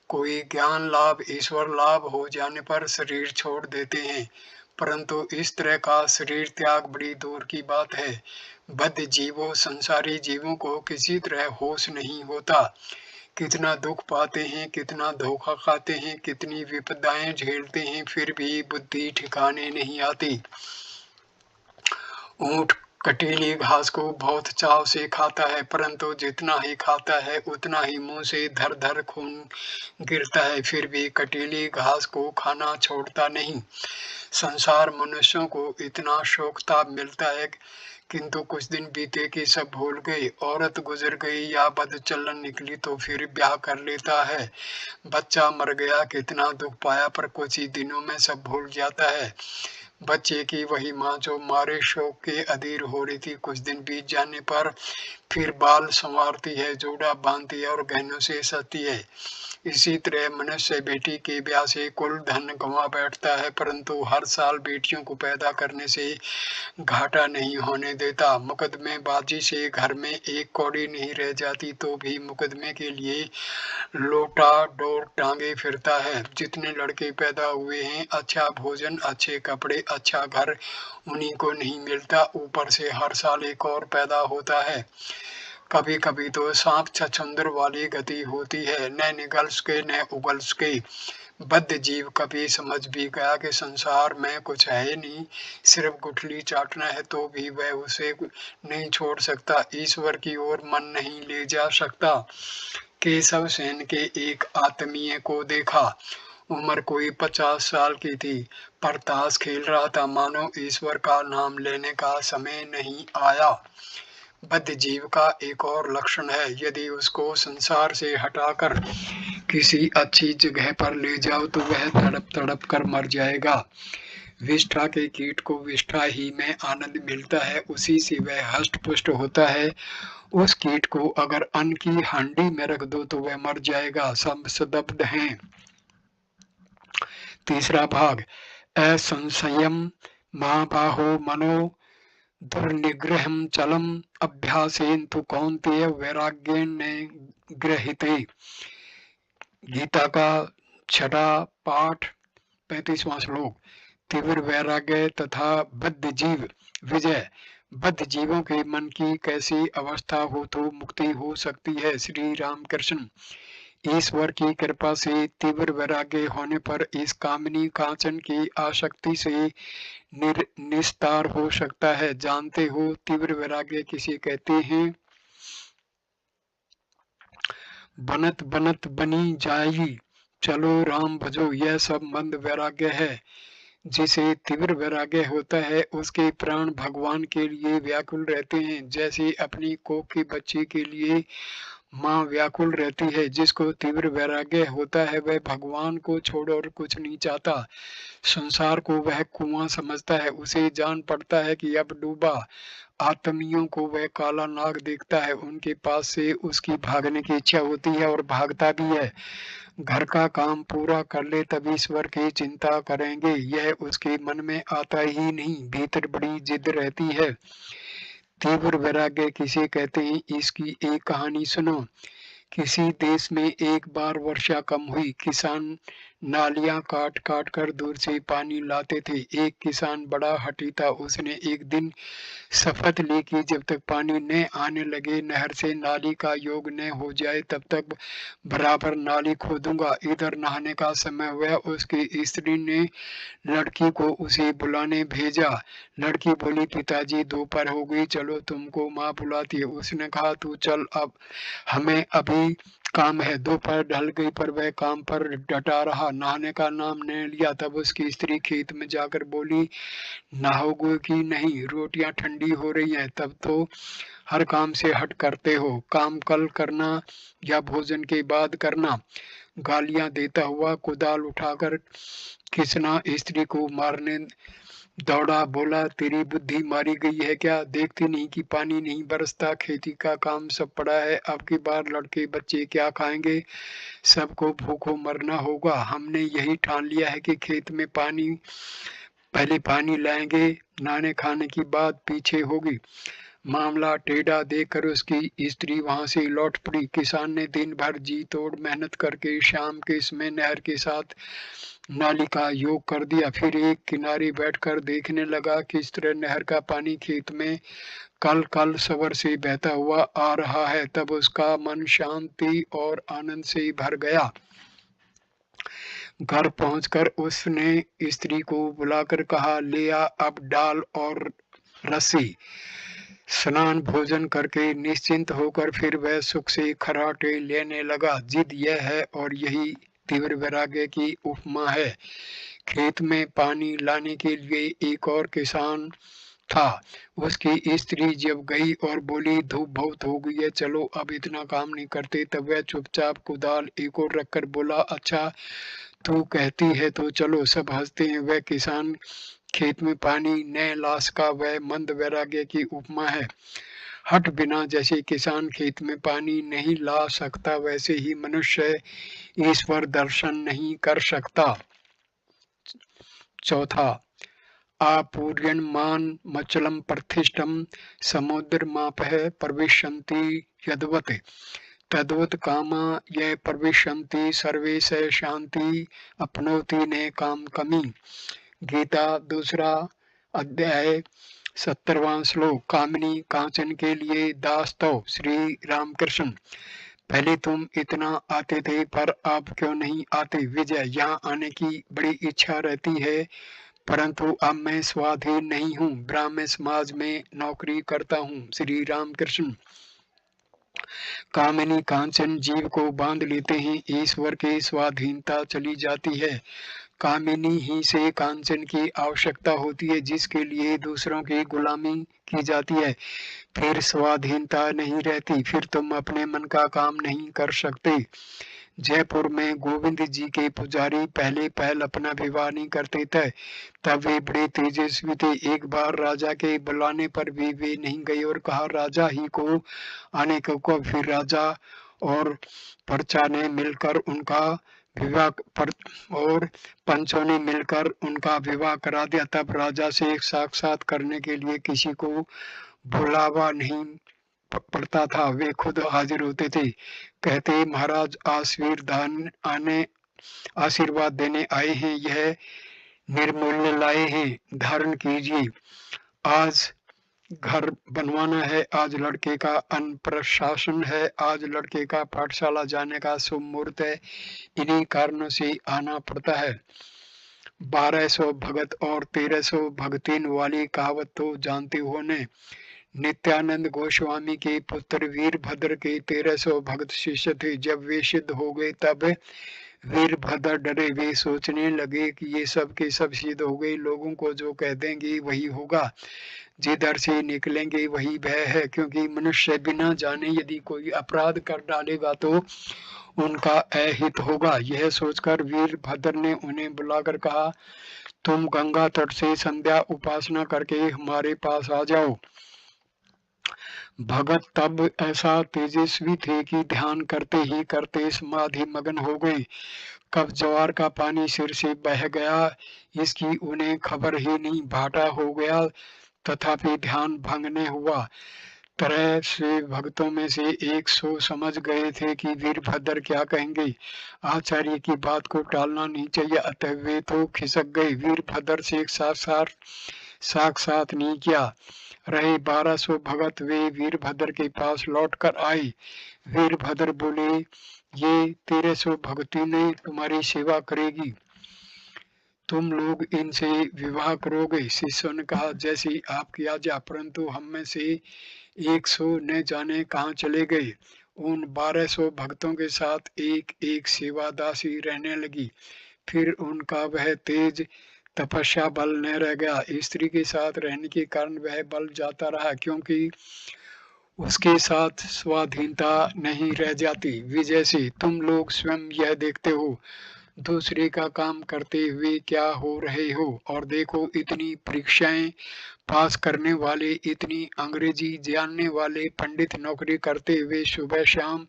कोई ज्ञान लाभ, ईश्वर लाभ हो जाने पर शरीर छोड़ देते हैं, परंतु इस तरह का शरीर त्याग बड़ी दूर की बात है। बद्ध जीवों, संसारी जीवों को किसी तरह होश नहीं होता। कितना दुख पाते हैं, कितना धोखा खाते हैं, कितनी विपदाएं झेलते हैं, फिर भी बुद्धि ठिकाने नहीं आती। ऊंट कटीली घास को बहुत चाव से खाता है, परंतु जितना ही खाता है उतना ही मुंह से धर धर खून गिरता है, फिर भी कटीली घास को खाना छोड़ता नहीं। संसार मनुष्यों को इतना शोकताप मिलता है, किंतु कुछ दिन बीते कि सब भूल गए। औरत गुजर गई या बदचलन निकली तो फिर ब्याह कर लेता है। बच्चा मर गया, कितना दुख पाया, पर कुछ ही दिनों में सब भूल जाता है। बच्चे की वही माँ जो मारे शोक के अधीर हो रही थी, कुछ दिन बीत जाने पर फिर बाल संवारती है, जोड़ा बांधती है और गहनों से सजती है। इसी तरह मनुष्य बेटी के ब्याह से कुल धन गंवा बैठता है, परंतु हर साल बेटियों को पैदा करने से घाटा नहीं होने देता। मुकदमेबाजी से घर में एक कौड़ी नहीं रह जाती तो भी मुकदमे के लिए लोटा डोर टांगे फिरता है। जितने लड़के पैदा हुए हैं, अच्छा भोजन, अच्छे कपड़े, अच्छा घर उन्हीं को नहीं मिलता, ऊपर से हर साल एक और पैदा होता है। कभी कभी तो सांप छछूंदर वाली गति होती है, न निगल सके न उगल सके। बद्ध जीव कभी समझ भी गया कि संसार में कुछ है ही नहीं, सिर्फ गुठली चाटना है, तो भी वह उसे नहीं छोड़ सकता, ईश्वर की ओर मन नहीं ले जा सकता। केशव सेन के एक आत्मीय को देखा। उम्र कोई 50 साल की थी, पर ताश खेल रहा था, मानो ईश्वर का नाम लेने का समय नहीं आया। बद्ध जीव का एक और लक्षण है, यदि उसको संसार से हटाकर किसी अच्छी जगह पर ले जाओ तो वह तड़प तड़प कर मर जाएगा। विष्ठा के कीट को विष्ठा ही में आनंद मिलता है, उसी से वह हष्ट पुष्ट होता है। उस कीट को अगर अन्न की हांडी में रख दो तो वह मर जाएगा। सब स्तब्ध हैं। तीसरा भाग। असंशयम महाबाहो मनो दुर्निग्रहम चलम अभ्यासेन तु कौन्तेय वैराग्येन गृहीते। गीता का छठा पाठ 35वां श्लोक। तीव्र वैराग्य तथा बद्ध जीव विजय। बद्ध जीवों के मन की कैसी अवस्था हो तो मुक्ति हो सकती है। श्री रामकृष्ण। ईश्वर की कृपा से तीव्र वैराग्य होने पर इस कामनी कांचन की आसक्ति से निस्तार हो सकता है। जानते हो तीव्र वैराग्य किसे कहते हैं? बनत बनत बनी जाई, चलो राम भजो, यह सब मंद वैराग्य है। जिसे तीव्र वैराग्य होता है उसके प्राण भगवान के लिए व्याकुल रहते हैं, जैसे अपनी कोख की बच्ची के लिए माँ व्याकुल रहती है। जिसको तीव्र वैराग्य होता है वह भगवान को छोड़ और कुछ नहीं चाहता। संसार को वह कुआं समझता है, उसे जान पड़ता है कि अब डूबा। आत्मियों को वह काला नाग देखता है, उनके पास से उसकी भागने की इच्छा होती है और भागता भी है। घर का काम पूरा कर ले तब ईश्वर की चिंता करेंगे, यह उसके मन में आता ही नहीं, भीतर बड़ी जिद रहती है। तीव्र वैराग्य किसे कहते हैं, इसकी एक कहानी सुनो। किसी देश में एक बार वर्षा कम हुई। किसान नालियां काट काट कर दूर से पानी लाते थे। एक किसान बड़ा हठी था। उसने एक दिन शपथ ली कि जब तक पानी न आने लगे, नहर से नाली का योग न हो जाए, तब तक बराबर नाली खोदूंगा। इधर नहाने का समय हुआ। उसकी स्त्री ने लड़की को उसे बुलाने भेजा। लड़की बोली, पिताजी दोपहर हो गई, चलो तुमको माँ बुलाती है। उसने कहा, तू चल, अब हमें अभी काम है। दोपहर ढल गई पर वह काम पर डटा रहा, नहाने का नाम न लिया। तब उसकी स्त्री खेत में जाकर बोली, नहाओगे कि नहीं, रोटियां ठंडी हो रही हैं। तब तो हर काम से हट करते हो, काम कल करना या भोजन के बाद करना। गालियां देता हुआ कुदाल उठाकर किसना स्त्री को मारने दौड़ा। बोला, तेरी बुद्धि मारी गई है क्या? देखती नहीं कि पानी नहीं बरसता, खेती का काम सब पड़ा है, अब की बार लड़के बच्चे क्या खाएंगे? सबको भूखों मरना होगा। हमने यही ठान लिया है कि खेत में पहले पानी लाएंगे, नहाने खाने की बात पीछे होगी। मामला टेढ़ा देखकर उसकी स्त्री वहां से लौट पड़ी। किसान ने दिन भर जी तोड़ मेहनत करके शाम के समय नहर के साथ नाली का योग कर दिया। फिर एक किनारे बैठकर देखने लगा किस तरह नहर का पानी खेत में कल कल सवर से बहता हुआ आ रहा है। तब उसका मन शांति और आनंद से भर गया। घर पहुंचकर उसने स्त्री को बुलाकर कहा, ले आ अब डाल और रस्सी। स्नान भोजन करके निश्चिंत होकर फिर वह सुख से खर्राटे लेने लगा। जिद यह है और यही तीव्र वैराग्य की उपमा है। खेत में पानी लाने के लिए एक और किसान था। उसकी स्त्री जब गई और बोली, धूप बहुत हो गई है, चलो अब इतना काम नहीं करते, तब वह चुपचाप कुदाल एक और रखकर बोला, अच्छा तू कहती है तो चलो। सब हंसते हैं। वह किसान खेत में पानी न ला सका, वह मंद वैराग्य की उपमा है। हट बिना जैसे किसान खेत में पानी नहीं ला सकता, वैसे ही मनुष्य ईश्वर दर्शन नहीं कर सकता। चौथा, आपूर्यमान मचलम प्रतिष्ठम समुद्रमापः प्रविशन्ति यद्वत् तद्वत् कामा ये प्रविशन्ति सर्वे स शांति अपनोति ने काम कमी। गीता दूसरा अध्याय 70वां श्लोक। कामिनी कांचन के लिए दास तो श्री रामकृष्ण। पहले तुम इतना आते थे पर अब क्यों नहीं आते? विजय, यहाँ आने की बड़ी इच्छा रहती है परंतु अब मैं स्वाधीन नहीं हूँ, ब्राह्मण समाज में नौकरी करता हूँ। श्री रामकृष्ण। कामिनी कांचन जीव को बांध लेते हैं, ईश्वर की स्वाधीनता चली जाती है। कामिनी ही से कांचन की आवश्यकता होती है, जिसके लिए दूसरों की गुलामी की जाती है। फिर स्वाधीनता नहीं रहती, फिर तुम अपने मन का काम नहीं कर सकते। जयपुर में गोविंद जी के पुजारी पहले पहल अपना विवाह नहीं करते थे, तब वे बड़े तेजस्वी थे। एक बार राजा के बुलाने पर भी वे नहीं गए और कहा, राजा ही को आने को। फिर राजा और पर्चा ने मिलकर उनका विवाह और पंचों ने मिलकर उनका विवाह करा दिया। तब राजा से एक साक्षात करने के लिए किसी को बुलावा नहीं पड़ता था, वे खुद हाजिर होते थे। कहते, महाराज आशीर्वाद देने आए हैं, यह निर्मूल्य लाए हैं, धारण कीजिए। आज घर बनवाना है, आज लड़के का अन्नप्राशन है, आज लड़के का पाठशाला जाने का शुभ मुहूर्त है, इन्हीं कारणों से आना पड़ता है। 1200 भगत और 1300 भगतीन वाली कहावत तो जानते हो ने। नित्यानंद गोस्वामी के पुत्र वीरभद्र के 1300 भक्त शिष्य थे। जब वे सिद्ध हो गए तब वीरभद्र डरे। वे सोचने लगे कि ये सब के सब सिद्ध हो गए, लोगों को जो कह देंगे वही होगा, जिधर से निकलेंगे वही भय है, क्योंकि मनुष्य बिना जाने यदि कोई अपराध कर डालेगा तो उनका अहित होगा। यह सोचकर वीरभद्र ने उन्हें बुलाकर कहा, तुम गंगा तट से संध्या उपासना करके हमारे पास आ जाओ। भगत तब ऐसा तेजस्वी थे कि ध्यान करते ही करते समाधि मगन हो गए। कब ज्वार का पानी सिर से बह गया इसकी उन्हें खबर ही नहीं, भाटा हो गया तथापि ध्यान भंग न हुआ। तरह से भक्तों में से एक सो समझ गए थे कि वीरभद्र क्या कहेंगे। आचार्य की बात को टालना नहीं चाहिए, अतः वे तो खिसक गए। वीरभद्र से एक साक्षात नहीं किया। रहे 1200 भगत वे वीरभद्र के पास लौट कर आए। वीरभद्र बोले, ये 1300 भक्ति ने तुम्हारी सेवा करेगी, तुम लोग इनसे विवाह करोगे। शिष्यों ने कहा, जैसी आपकी आज्ञा, परंतु हम में से 100 न जाने कहाँ चले गए। उन 1200 भक्तों के साथ एक एक सेवादासी रहने लगी। फिर उनका वह तेज तपस्या बल न रह गया। स्त्री के साथ रहने के कारण वह बल जाता रहा, क्योंकि उसके साथ स्वाधीनता नहीं रह जाती। विजय से तुम लोग स्वयं यह देखते हो, दूसरे का काम करते हुए क्या हो रहे हो। और देखो, इतनी परीक्षाएं पास करने वाले, इतनी अंग्रेजी जानने वाले पंडित नौकरी करते हुए सुबह शाम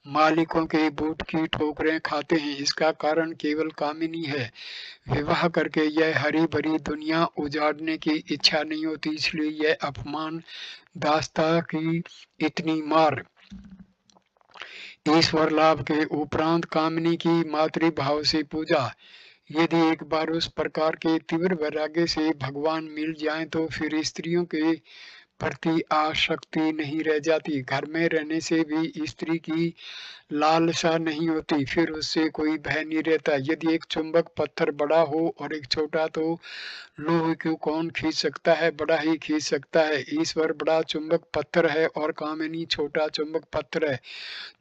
मालिकों के बूट की ठोकरें खाते हैं। इसका कारण केवल कामिनी है। विवाह करके यह हरी भरी दुनिया उजाड़ने की इच्छा नहीं होती, इसलिए यह अपमान दास्ता की इतनी मार। ईश्वर लाभ के उपरांत कामिनी की मातृभाव से पूजा। यदि एक बार उस प्रकार के तीव्र वैराग्य से भगवान मिल जाएं तो फिर स्त्रियों के प्रति आसक्ति नहीं रह जाती। घर में रहने से भी स्त्री की लालसा नहीं होती, फिर उससे कोई भय नहीं रहता। यदि एक चुंबक पत्थर बड़ा हो और एक छोटा, तो लोहे को कौन खींच सकता है? बड़ा ही खींच सकता है। ईश्वर बड़ा चुंबक पत्थर है और कामिनी छोटा चुंबक पत्थर है,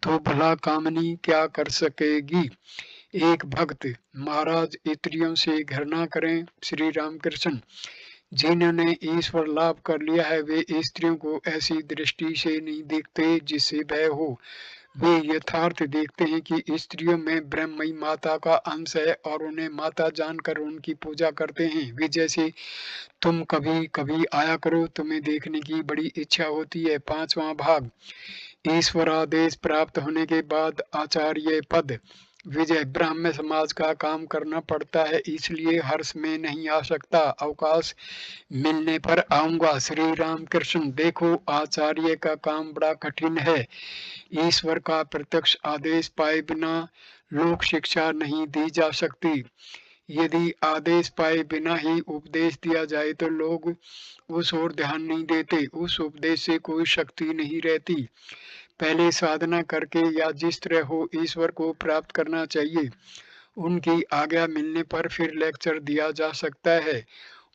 तो भला कामिनी क्या कर सकेगी? एक भक्त, महाराज स्त्रियों से घृणा करें। श्री रामकृष्ण। जिन्होंने ईश्वर लाभ कर लिया है वे स्त्रियों को ऐसी दृष्टि से नहीं देखते जिससे भय हो। वे यथार्थ देखते हैं कि स्त्रियों में ब्रह्मई माता का अंश है और उन्हें माता जानकर उनकी पूजा करते हैं। वे जैसे तुम कभी कभी आया करो, तुम्हें देखने की बड़ी इच्छा होती है। 5वां भाग। ईश्वरादेश प्राप्त होने के बाद आचार्य पद। विजय। ब्राह्मण समाज का काम करना पड़ता है, इसलिए हर्ष में नहीं आ सकता। अवकाश मिलने पर आऊंगा। श्री राम कृष्ण। देखो, आचार्य का काम बड़ा कठिन है। ईश्वर का प्रत्यक्ष आदेश पाए बिना लोक शिक्षा नहीं दी जा सकती। यदि आदेश पाए बिना ही उपदेश दिया जाए तो लोग उस ओर ध्यान नहीं देते, उस उपदेश से कोई शक्ति नहीं रहती। पहले साधना करके या जिस तरह हो ईश्वर को प्राप्त करना चाहिए। उनकी आज्ञा मिलने पर फिर लेक्चर दिया जा सकता है।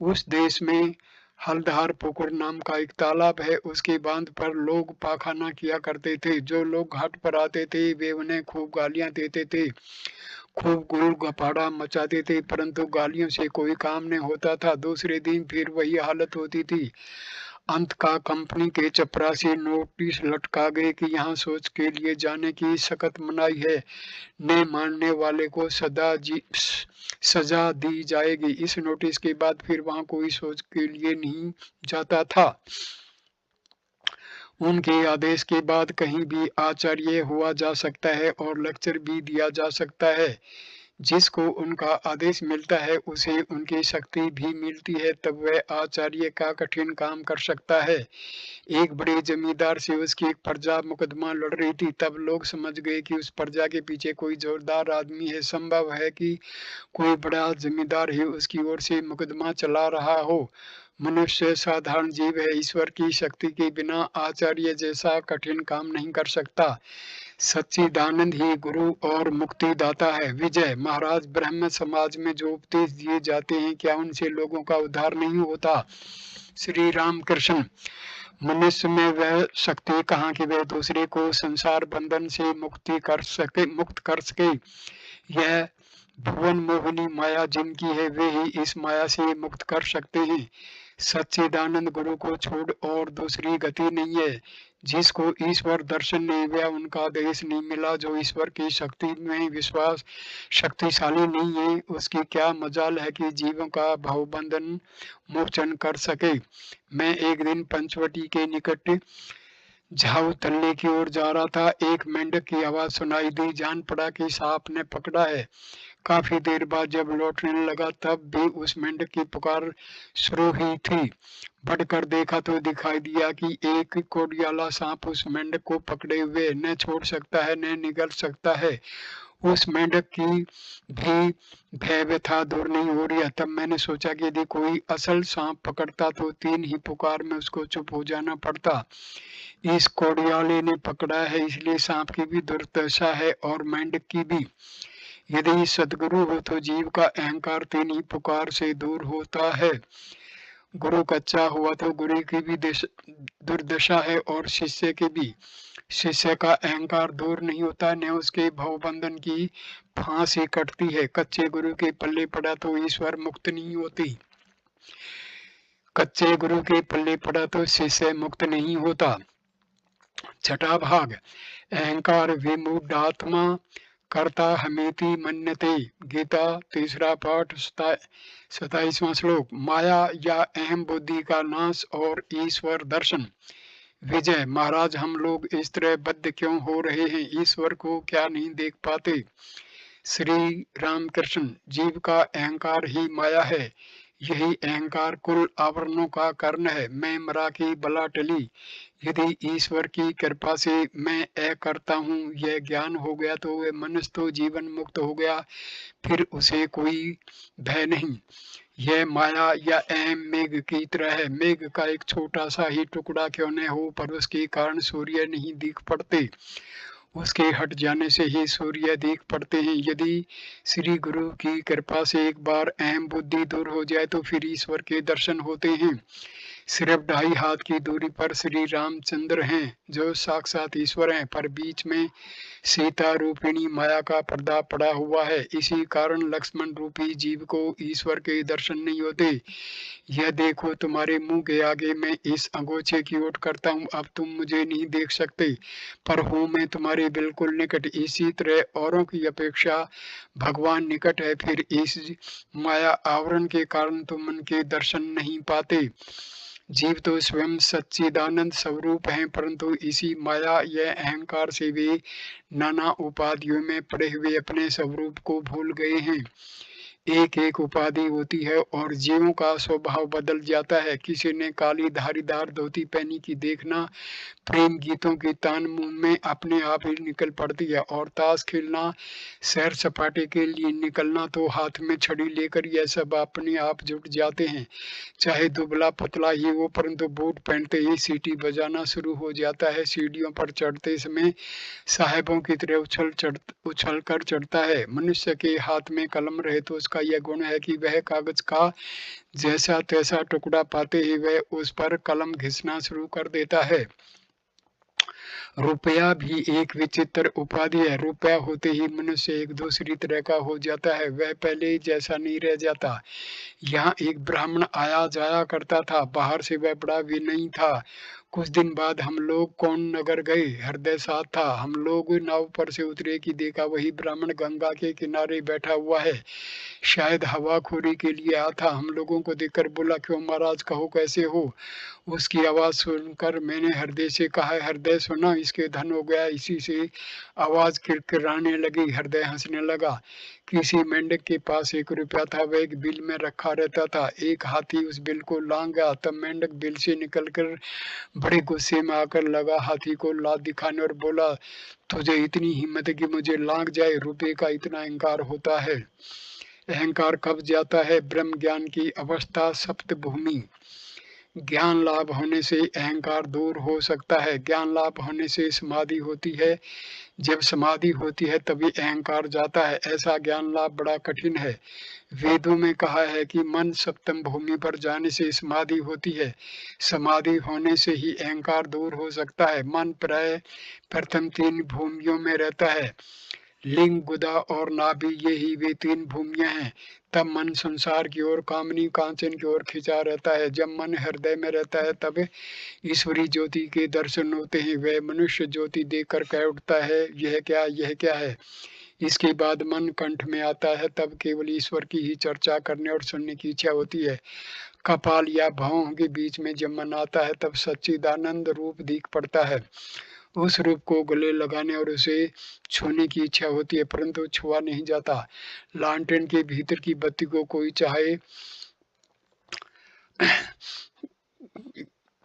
उस देश में हल्दहार पुकुर नाम का एक तालाब है, उसके बांध पर लोग पाखाना किया करते थे। जो लोग घाट पर आते थे वे उन्हें खूब गालियां देते थे, खूब गुल गपाड़ा मचाते थे, परंतु गालियों से कोई काम नहीं होता था। दूसरे दिन फिर वही हालत होती थी। अंत का कंपनी के चपरासी नोटिस लटका गए कि यहाँ शौच के लिए जाने की सख्त मनाही है, न मानने वाले को सजा दी जाएगी। इस नोटिस के बाद फिर वहां कोई शौच के लिए नहीं जाता था। उनके आदेश के बाद कहीं भी आचार्य हुआ जा सकता है और लेक्चर भी दिया जा सकता है। जिसको उनका आदेश मिलता है उसे उनकी शक्ति भी मिलती है, तब वह आचार्य का कठिन काम कर सकता है। एक बड़े जमींदार से उसकी एक प्रजा मुकदमा लड़ रही थी। तब लोग समझ गए कि उस प्रजा के पीछे कोई जोरदार आदमी है। संभव है कि कोई बड़ा जमींदार ही उसकी ओर से मुकदमा चला रहा हो। मनुष्य साधारण जीव है, ईश्वर की शक्ति के बिना आचार्य जैसा कठिन काम नहीं कर सकता। सच्चिदानंद ही गुरु और मुक्तिदाता है। विजय। महाराज, ब्रह्म समाज में जो उपदेश दिए जाते हैं, क्या उनसे लोगों का उद्धार नहीं होता? श्री राम कृष्ण। मनुष्य में वह शक्ति कहाँ कि वह दूसरे को संसार बंधन से मुक्त कर सके। यह भुवन मोहिनी माया जिनकी है वे ही इस माया से मुक्त कर सकते हैं। सच्चिदानंद गुरु को छोड़ और दूसरी गति नहीं है। जिसको ईश्वर दर्शन नहीं हुआ, उनका देश नहीं मिला, जो ईश्वर की शक्ति में विश्वास शक्तिशाली नहीं है, उसकी क्या मजाल है कि जीवों का भवबंधन मोचन कर सके। मैं एक दिन पंचवटी के निकट झाऊ तल्ले की ओर जा रहा था। एक मेंढक की आवाज सुनाई दी, जान पड़ा कि सांप ने पकड़ा है। काफी देर बाद जब लौटने लगा तब भी उस मेंढक की पुकार शुरू हुई थी। बढ़कर देखा तो दिखाई दिया कि एक कोड़ियाला सांप उस मेंढक को पकड़े हुए न छोड़ सकता है न निगल सकता है। उस मेंढक की भी भय व्यथा दूर नहीं हो रही है। तब मैंने सोचा कि यदि कोई असल सांप पकड़ता तो 3 ही पुकार में उसको चुप हो जाना पड़ता। इस कोड़ियाले ने पकड़ा है, इसलिए सांप की भी दुर्दशा है और मेंढक की भी। यदि सद्गुरु हो तो जीव का अहंकार 3 ही पुकार से दूर होता है। गुरु कच्चा हुआ तो गुरु की भी दुर्दशा है और शिष्य की भी। शिष्य का अहंकार दूर नहीं होता, न उसके भवबंधन की फांसी कटती है। कच्चे गुरु के पल्ले पड़ा तो ईश्वर मुक्त नहीं होती। कच्चे गुरु के पल्ले पड़ा तो शिष्य मुक्त नहीं होता। छठा भाग, अहंकार विमूढ़ात्मा कर्ता हमेति मन्यते। गीता तीसरा पाठ 27वां श्लोक। माया या अहम बुद्धि का नाश और ईश्वर दर्शन। विजय। महाराज, हम लोग इस तरह बद्ध क्यों हो रहे हैं? ईश्वर को क्या नहीं देख पाते? श्री रामकृष्ण, जीव का अहंकार ही माया है। यही अहंकार कुल आवरणों का कारण है। मैं मरा की बला टली। यदि ईश्वर की कृपा से मैं करता हूँ यह ज्ञान हो गया तो वह मनुष्य तो जीवन मुक्त हो गया, फिर उसे कोई भय नहीं। यह माया या अहम मेघ की तरह है। मेघ का एक छोटा सा ही टुकड़ा क्यों न हो, पर उसके कारण सूर्य नहीं दिख पड़ते। उसके हट जाने से ही सूर्य दिख पड़ते हैं। यदि श्री गुरु की कृपा से एक बार अहम बुद्धि दूर हो जाए तो फिर ईश्वर के दर्शन होते हैं। सिर्फ 2.5 हाथ की दूरी पर श्री रामचंद्र हैं जो साक्षात ईश्वर हैं, पर बीच में सीता रूपिणी माया का पर्दा पड़ा हुआ है। इसी कारण लक्ष्मण रूपी जीव को ईश्वर के दर्शन नहीं होते। यह देखो, तुम्हारे मुंह के आगे मैं इस अंगोछे की ओट करता हूँ। अब तुम मुझे नहीं देख सकते, पर हूँ मैं तुम्हारे बिल्कुल निकट। इसी तरह औरों की अपेक्षा भगवान निकट है, फिर इस माया आवरण के कारण तुम उनके दर्शन नहीं पाते। जीव तो स्वयं सच्चिदानंद स्वरूप हैं, परंतु इसी माया या अहंकार से वे नाना उपाधियों में पड़े हुए अपने स्वरूप को भूल गए हैं। एक एक उपाधि होती है और जीवों का स्वभाव बदल जाता है। किसी ने काली धारीदार धोती पहनी की देखना, प्रेम गीतों की तान मुंह में अपने आप ही निकल पड़ती है, और ताश खेलना, सैर सपाटे के लिए निकलना तो हाथ में छड़ी लेकर यह सब अपने आप जुट जाते हैं। चाहे दुबला पतला ही हो, परंतु बूट पहनते ही सीटी बजाना शुरू हो जाता है। सीढ़ियों पर चढ़ते समय साहेबों की तरह उछल कर चढ़ता है। मनुष्य के हाथ में कलम रहे तो उसका यह गुण है कि वह कागज का जैसा तैसा टुकड़ा पाते ही वह उस पर कलम घिसना शुरू कर देता है। रुपया भी एक विचित्र उपाधि है। रुपया होते ही मनुष्य एक दूसरी तरह का हो जाता है, वह पहले जैसा नहीं रह जाता। यहाँ एक ब्राह्मण आया जाया करता था। बाहर से वह बड़ा विनयी था। कुछ दिन बाद हम लोग कौन नगर गए। हृदय साथ था। हम लोग नाव पर से उतरे कि देखा वही ब्राह्मण गंगा के किनारे बैठा हुआ है। शायद हवाखोरी के लिए आया था। हम लोगों को देखकर बोला, क्यों महाराज, कहो कैसे हो। उसकी आवाज सुनकर मैंने हृदय से कहा, हृदय सुना, इसके धन हो गया। इसी से आवाज किरकिराने लगी। हृदय हंसने लगा। किसी मेंढक के पास 1 रुपया था, वह एक बिल में रखा रहता था। एक हाथी उस बिल को लांग गया। तब मेंढक बिल से निकलकर बड़े गुस्से में आकर लगा हाथी को लात दिखाने और बोला, तुझे इतनी हिम्मत है कि मुझे लांग जाए। रुपये का इतना अहंकार होता है। अहंकार कब जाता है? ब्रह्म ज्ञान की अवस्था सप्त भूमि। ज्ञान लाभ होने से अहंकार दूर हो सकता है। ज्ञान लाभ होने से समाधि होती है। जब समाधि होती है तभी अहंकार जाता है। ऐसा ज्ञान लाभ बड़ा कठिन है। वेदों में कहा है कि मन सप्तम भूमि पर जाने से समाधि होती है। समाधि होने से ही अहंकार दूर हो सकता है। मन प्राय प्रथम 3 भूमियों में रहता है। लिंग, गुदा और नाभि, ये ही वे 3 भूमियां हैं। तब मन संसार की ओर, कामनी कांचन की ओर खिंचा रहता है। जब मन हृदय में रहता है तब ईश्वरी ज्योति के दर्शन होते हैं। वह मनुष्य ज्योति देखकर कह उठता है, यह क्या, यह क्या है। इसके बाद मन कंठ में आता है। तब केवल ईश्वर की ही चर्चा करने और सुनने की इच्छा होती है। कपाल या भौहों के बीच में जब मन आता है तब सच्चिदानंद रूप दिख पड़ता है। उस रूप को गले लगाने और उसे छूने की इच्छा होती है, परंतु छुआ नहीं जाता। लालटेन के भीतर की बत्ती को कोई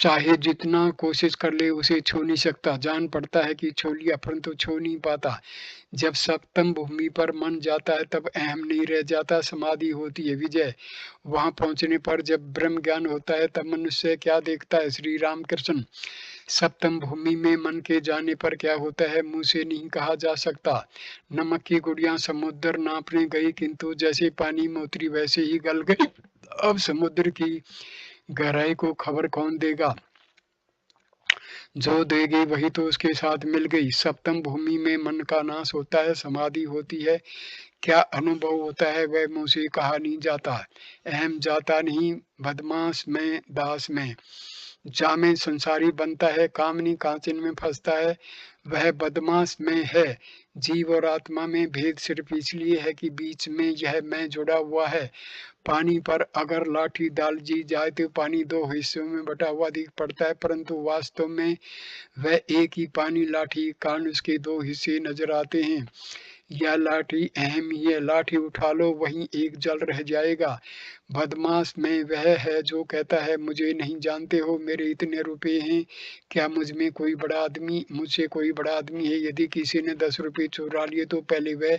चाहे जितना कोशिश कर ले उसे छू नहीं सकता। जान पड़ता है कि छू लिया, परंतु छू नहीं पाता। जब सप्तम भूमि पर मन जाता है तब अहम नहीं रह जाता, समाधि होती है। विजय, वहां पहुंचने पर जब ब्रह्म ज्ञान होता है तब मनुष्य क्या देखता है? श्री रामकृष्ण, सप्तम भूमि में मन के जाने पर क्या होता है मुंह से नहीं कहा जा सकता। नमक की गुड़ियां समुद्र नापने गई, किंतु जैसे पानी में उतरी वैसे ही गल गई। अब समुद्र की गहराई को खबर कौन देगा? जो देगी वही तो उसके साथ मिल गई। सप्तम भूमि में मन का नाश होता है, समाधि होती है। क्या अनुभव होता है वह मुंह से कहा नहीं जाता। अहम जाता नहीं बदमाश में दास में। जामे संसारी बनता है, कामनी कांचन में फंसता है, वह बदमाश में है। जीव और आत्मा में भेद सिर्फ इसलिए है कि बीच में यह मैं जुड़ा हुआ है। पानी पर अगर लाठी डाल दी जाए तो पानी दो हिस्सों में बटा हुआ दिख पड़ता है, परंतु वास्तव में वह एक ही पानी लाठी के कारण उसके दो हिस्से नजर आते हैं। यह लाठी अहम ही है, लाठी उठा लो वहीं एक जल रह जाएगा। बदमाश में वह है जो कहता है मुझे नहीं जानते हो, मेरे इतने रुपए हैं, क्या मुझसे कोई बड़ा आदमी है। यदि किसी ने 10 रुपये चुरा लिए तो पहले वह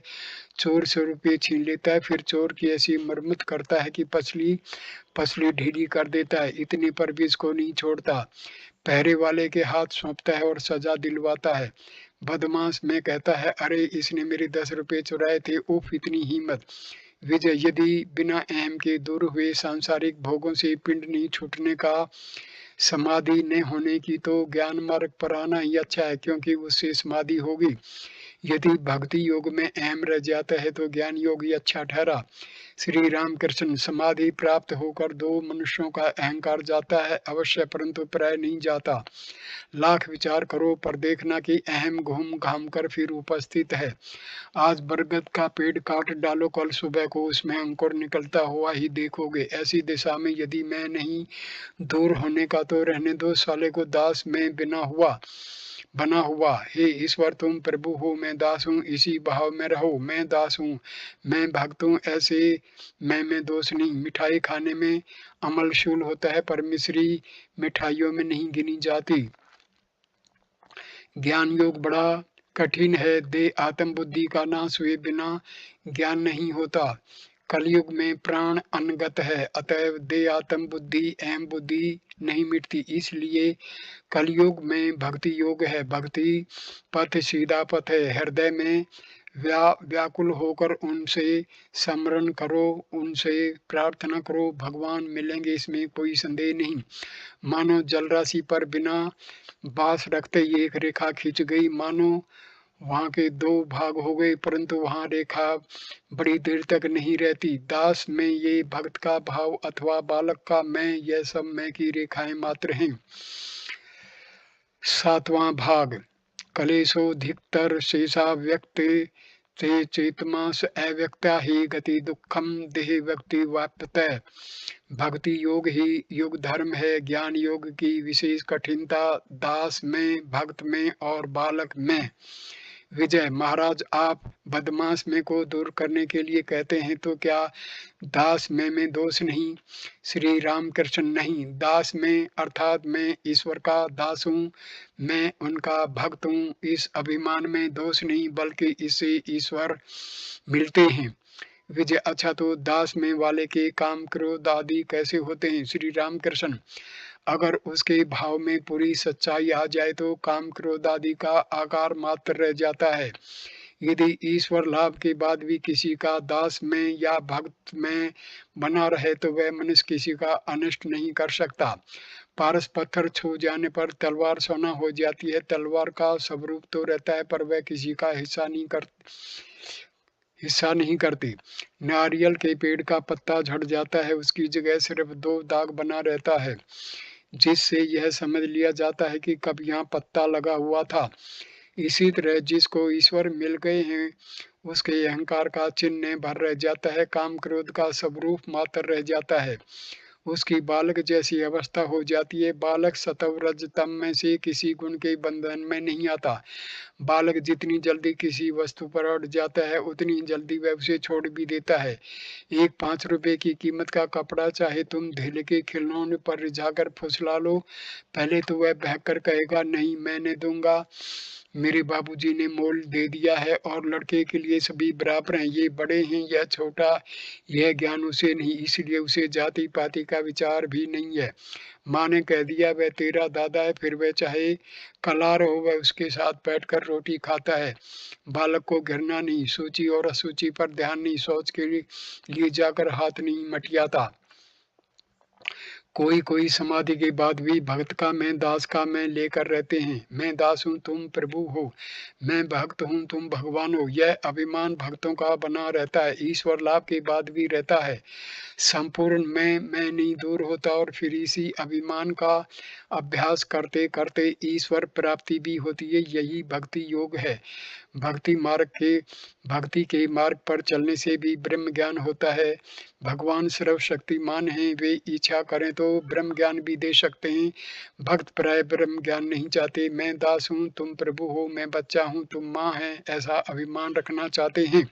चोर से रुपये छीन लेता है, फिर चोर की ऐसी मरम्मत करता है कि पसली ढीली कर देता है, इतने पर भी इसको नहीं छोड़ता। पहरे वाले के हाथ सौंपता है और सजा दिलवाता है। बदमाश में कहता है अरे इसने मेरे 10 रुपये चुराए थे, उफ इतनी हिम्मत। विजय, यदि बिना अहम के दूर हुए सांसारिक भोगों से पिंड नहीं छूटने का, समाधि न होने की, तो ज्ञान मार्ग पर आना ही अच्छा है, क्योंकि उससे समाधि होगी। यदि भक्ति योग में अहम रह जाता है तो ज्ञान योग ही अच्छा ठहरा। श्री रामकृष्ण, समाधि प्राप्त होकर दो मनुष्यों का अहंकार जाता है अवश्य, परंतु प्राय नहीं जाता। लाख विचार करो पर देखना कि अहम घूम घाम कर फिर उपस्थित है। आज बरगद का पेड़ काट डालो, कल सुबह को उसमें अंकुर निकलता हुआ ही देखोगे। ऐसी दिशा में यदि मैं नहीं दूर होने का तो रहने दो, साले को दास में बना हुआ। हे ईश्वर, तुम प्रभु हो, मैं दास हूँ, इसी भाव में रहो। मैं दास हूँ, मैं भक्त हूँ, ऐसे मैं दोष नहीं। मिठाई खाने में अमलशूल होता है, पर मिश्री मिठाइयों में नहीं गिनी जाती। ज्ञान योग बड़ा कठिन है, दे आत्म बुद्धि का नाश हुए बिना ज्ञान नहीं होता। कलयुग में प्राण अनगत है, अतएव दे आत्म बुद्धि अहम बुद्धि नहीं मिटती। इसलिए कलयुग में भक्ति योग है। भक्ति पथ सीधा पथ है। हृदय में व्याकुल होकर उनसे स्मरण करो, उनसे प्रार्थना करो, भगवान मिलेंगे, इसमें कोई संदेह नहीं। मानो जल राशि पर बिना बांस रखते ही एक रेखा खींच गई, मानो वहां के दो भाग हो गए, परंतु वहां रेखा बड़ी देर तक नहीं रहती। दास में ये भक्त का भाव अथवा बालक का मैं, यह सब मैं की रेखाएं मात्र हैं। 7वां भाग, कलेशोधिकतर शेषा व्यक्त ते चेतमास अव्यक्ता ही गति दुखम देह व्यक्ति वाप्यतः। भक्ति योग ही युग धर्म है। ज्ञान योग की विशेष कठिनता दास में, भक्त में और बालक में। विजय, महाराज आप बदमाश में को दूर करने के लिए कहते हैं, तो क्या दास में दोष नहीं? श्री रामकृष्ण, नहीं, दास में अर्थात मैं ईश्वर का दास हूँ, मैं उनका भक्त हूँ, इस अभिमान में दोष नहीं, बल्कि इससे ईश्वर मिलते हैं। विजय, अच्छा तो दास में वाले के काम क्रोध आदि कैसे होते हैं? श्री रामकृष्ण, अगर उसके भाव में पूरी सच्चाई आ जाए तो काम क्रोध आदि का आकार मात्र रह जाता है। यदि ईश्वर लाभ के बाद भी किसी का दास में या भक्त में बना रहे तो वह मनुष्य किसी का अनिष्ट नहीं कर सकता। पारस पत्थर छू जाने पर तलवार सोना हो जाती है। तलवार का स्वरूप तो रहता है, पर वह किसी का हिस्सा नहीं करती। नारियल के पेड़ का पत्ता झड़ जाता है, उसकी जगह सिर्फ 2 दाग बना रहता है, जिससे यह समझ लिया जाता है कि कब यहाँ पत्ता लगा हुआ था। इसी तरह जिसको ईश्वर मिल गए हैं उसके अहंकार का चिन्ह भर रह जाता है, काम क्रोध का स्वरूप मात्र रह जाता है। उसकी बालक जैसी अवस्था हो जाती है। बालक सत्व रज तम में से किसी गुण के बंधन में नहीं आता। बालक जितनी जल्दी किसी वस्तु पर अड़ जाता है उतनी ही जल्दी वह उसे छोड़ भी देता है। एक 5 रुपए की कीमत का कपड़ा चाहे तुम धेले के खिलौने पर रिझाकर फुसला लो, पहले तो वह बहकर कहेगा नहीं मैं दूंगा, मेरे बाबूजी ने मोल दे दिया है और लड़के के लिए सभी बराबर हैं, ये बड़े हैं यह छोटा, यह ज्ञान उसे नहीं, इसलिए उसे जाति पाति का विचार भी नहीं है। माँ ने कह दिया वह तेरा दादा है, फिर वह चाहे कलार हो वह उसके साथ बैठकर रोटी खाता है। बालक को घृणा नहीं, सूची और असूची पर ध्यान नहीं, शौच के लिए जाकर हाथ नहीं मटियाता। कोई कोई समाधि के बाद भी भक्त का मैं दास का मैं लेकर रहते हैं। मैं दास हूँ तुम प्रभु हो, मैं भक्त हूँ तुम भगवान हो, यह अभिमान भक्तों का बना रहता है, ईश्वर लाभ के बाद भी रहता है। संपूर्ण मैं नहीं दूर होता और फिर इसी अभिमान का अभ्यास करते करते ईश्वर प्राप्ति भी होती है। यही भक्ति योग है। भक्ति के मार्ग पर चलने से भी ब्रह्म ज्ञान होता है। भगवान सर्वशक्तिमान हैं, वे इच्छा करें तो ब्रह्म ज्ञान भी दे सकते हैं। भक्त प्राय ब्रह्म ज्ञान नहीं चाहते। मैं दास हूँ तुम प्रभु हो, मैं बच्चा हूँ तुम माँ है, ऐसा अभिमान रखना चाहते हैं।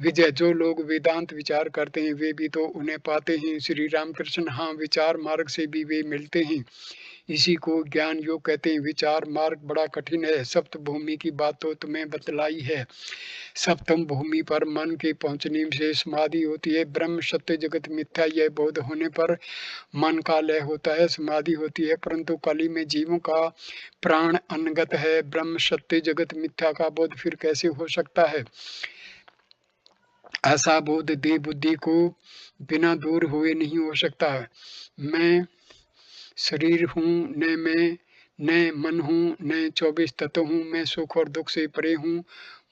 विजय, जो लोग वेदांत विचार करते हैं वे भी तो उन्हें पाते हैं। श्री रामकृष्ण, हाँ विचार मार्ग से भी वे मिलते हैं, इसी को ज्ञान योग कहते हैं। विचार मार्ग बड़ा कठिन है। सप्त भूमि की बात तो तुम्हें बतलाई है। सप्तम भूमि पर मन के पहुंचने से समाधि होती है। ब्रह्म सत्य जगत मिथ्या यह बोध होने पर मन का लय होता है, समाधि होती है। परंतु कली में जीवों का प्राण अनगत है, ब्रह्म सत्य जगत मिथ्या का बोध फिर कैसे हो सकता है? ऐसा बोध देह बुद्धि को बिना दूर हुए नहीं हो सकता। मैं शरीर हूँ, न मन हूँ, न 24 तत्व हूँ, मैं सुख और दुख से परे हूँ।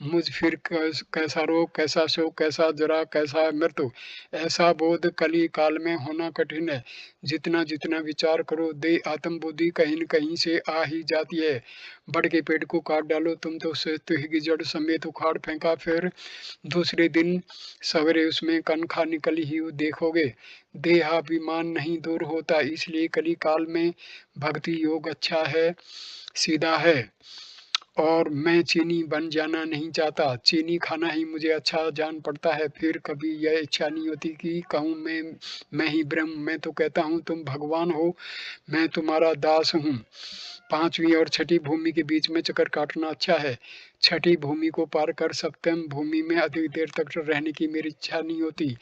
मुझ फिर कैसा रोग, कैसा शोक, कैसा जरा, कैसा मृत्यु, ऐसा बोध कली काल में होना कठिन है। जितना जितना विचार करो दे आत्म बुद्धि कहीं न कहीं से आ ही जाती है। बड़ के पेड़ को काट डालो तुम तो ही की जड़ समेत उखाड़ फेंका, फिर दूसरे दिन सवेरे उसमें कनखा निकली ही देखोगे। देहाभिमान नहीं दूर होता, इसलिए कली काल में भक्ति योग अच्छा है, सीधा है। और मैं चीनी बन जाना नहीं चाहता, चीनी खाना ही मुझे अच्छा जान पड़ता है। फिर कभी यह इच्छा नहीं होती कि कहूँ मैं ही ब्रह्म। मैं तो कहता हूँ तुम भगवान हो, मैं तुम्हारा दास हूँ। 5वीं और 6ठी भूमि के बीच में चक्कर काटना अच्छा है। 6ठी भूमि को पार कर 7म भूमि में अधिक देर तक रहने की मेरी इच्छा नहीं होती।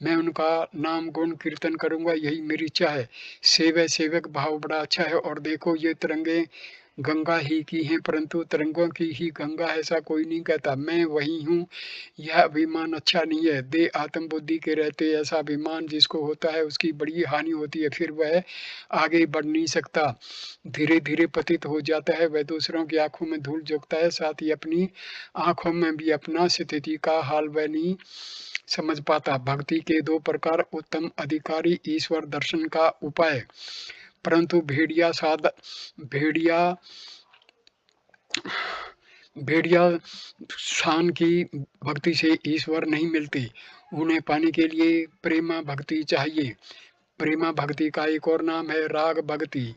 मैं उनका नाम गुण कीर्तन करूँगा, यही मेरी इच्छा है। सेवक भाव बड़ा अच्छा है। और देखो ये तिरंगे गंगा ही की हैं, परंतु तिरंगों की ही गंगा ऐसा कोई नहीं कहता। मैं वही हूँ, यह अभिमान अच्छा नहीं है। देह आत्म बुद्धि के रहते ऐसा अभिमान जिसको होता है उसकी बड़ी हानि होती है, फिर वह आगे बढ़ नहीं सकता, धीरे धीरे पतित हो जाता है। वह दूसरों की आंखों में धूल झोंकता है, साथ ही अपनी आंखों में भी अपना स्थिति का हाल वह नहीं समझ पाता। भक्ति के 2 प्रकार, उत्तम अधिकारी, ईश्वर दर्शन का उपाय। परंतु भेड़िया शान की भक्ति से ईश्वर नहीं मिलती। उन्हें पाने के लिए प्रेमा भक्ति चाहिए। प्रेमा भक्ति का एक और नाम है राग भक्ति।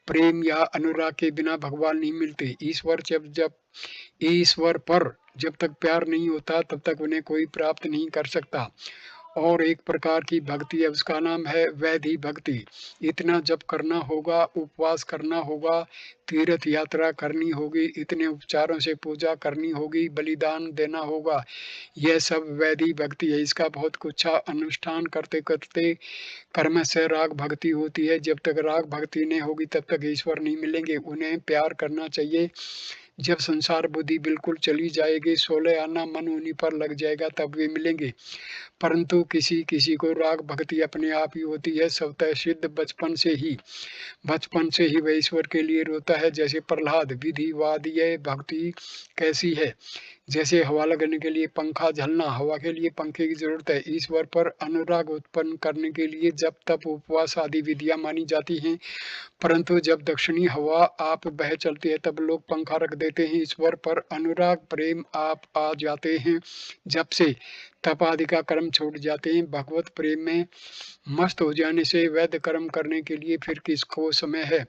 प्रेम या अनुराग के बिना भगवान नहीं मिलते। ईश्वर पर जब तक प्यार नहीं होता तब तक उन्हें कोई प्राप्त नहीं कर सकता। और एक प्रकार की भक्ति है, उसका नाम है वैधि भक्ति। इतना जप करना होगा, उपवास करना होगा, तीर्थ यात्रा करनी होगी, इतने उपचारों से पूजा करनी होगी, बलिदान देना होगा, यह सब वैधि भक्ति है। इसका बहुत कुछ अनुष्ठान करते करते कर्म से राग भक्ति होती है। जब तक राग भक्ति नहीं होगी तब तक ईश्वर नहीं मिलेंगे। उन्हें प्यार करना चाहिए। जब संसार बुद्धि बिल्कुल चली जाएगी, 16 आना मन उन्हीं पर लग जाएगा, तब वे मिलेंगे। परंतु किसी किसी को राग भक्ति अपने आप ही होती है, स्वतः सिद्ध बचपन से ही वह ईश्वर के लिए रोता है। जैसे प्रहलाद। विधिवादीय भक्ति कैसी है? जैसे हवा लगने के लिए पंखा झलना, हवा के लिए पंखे की जरूरत है। ईश्वर पर अनुराग उत्पन्न करने के लिए जब तप उपवास आदि विधियां मानी जाती हैं, परंतु जब दक्षिणी हवा आप बह चलती है तब लोग पंखा रख देते हैं। ईश्वर पर अनुराग प्रेम आप आ जाते हैं जब से, तप आदि का कर्म छूट जाते हैं। भगवत प्रेम में मस्त हो जाने से वैध कर्म करने के लिए फिर किसको समय है।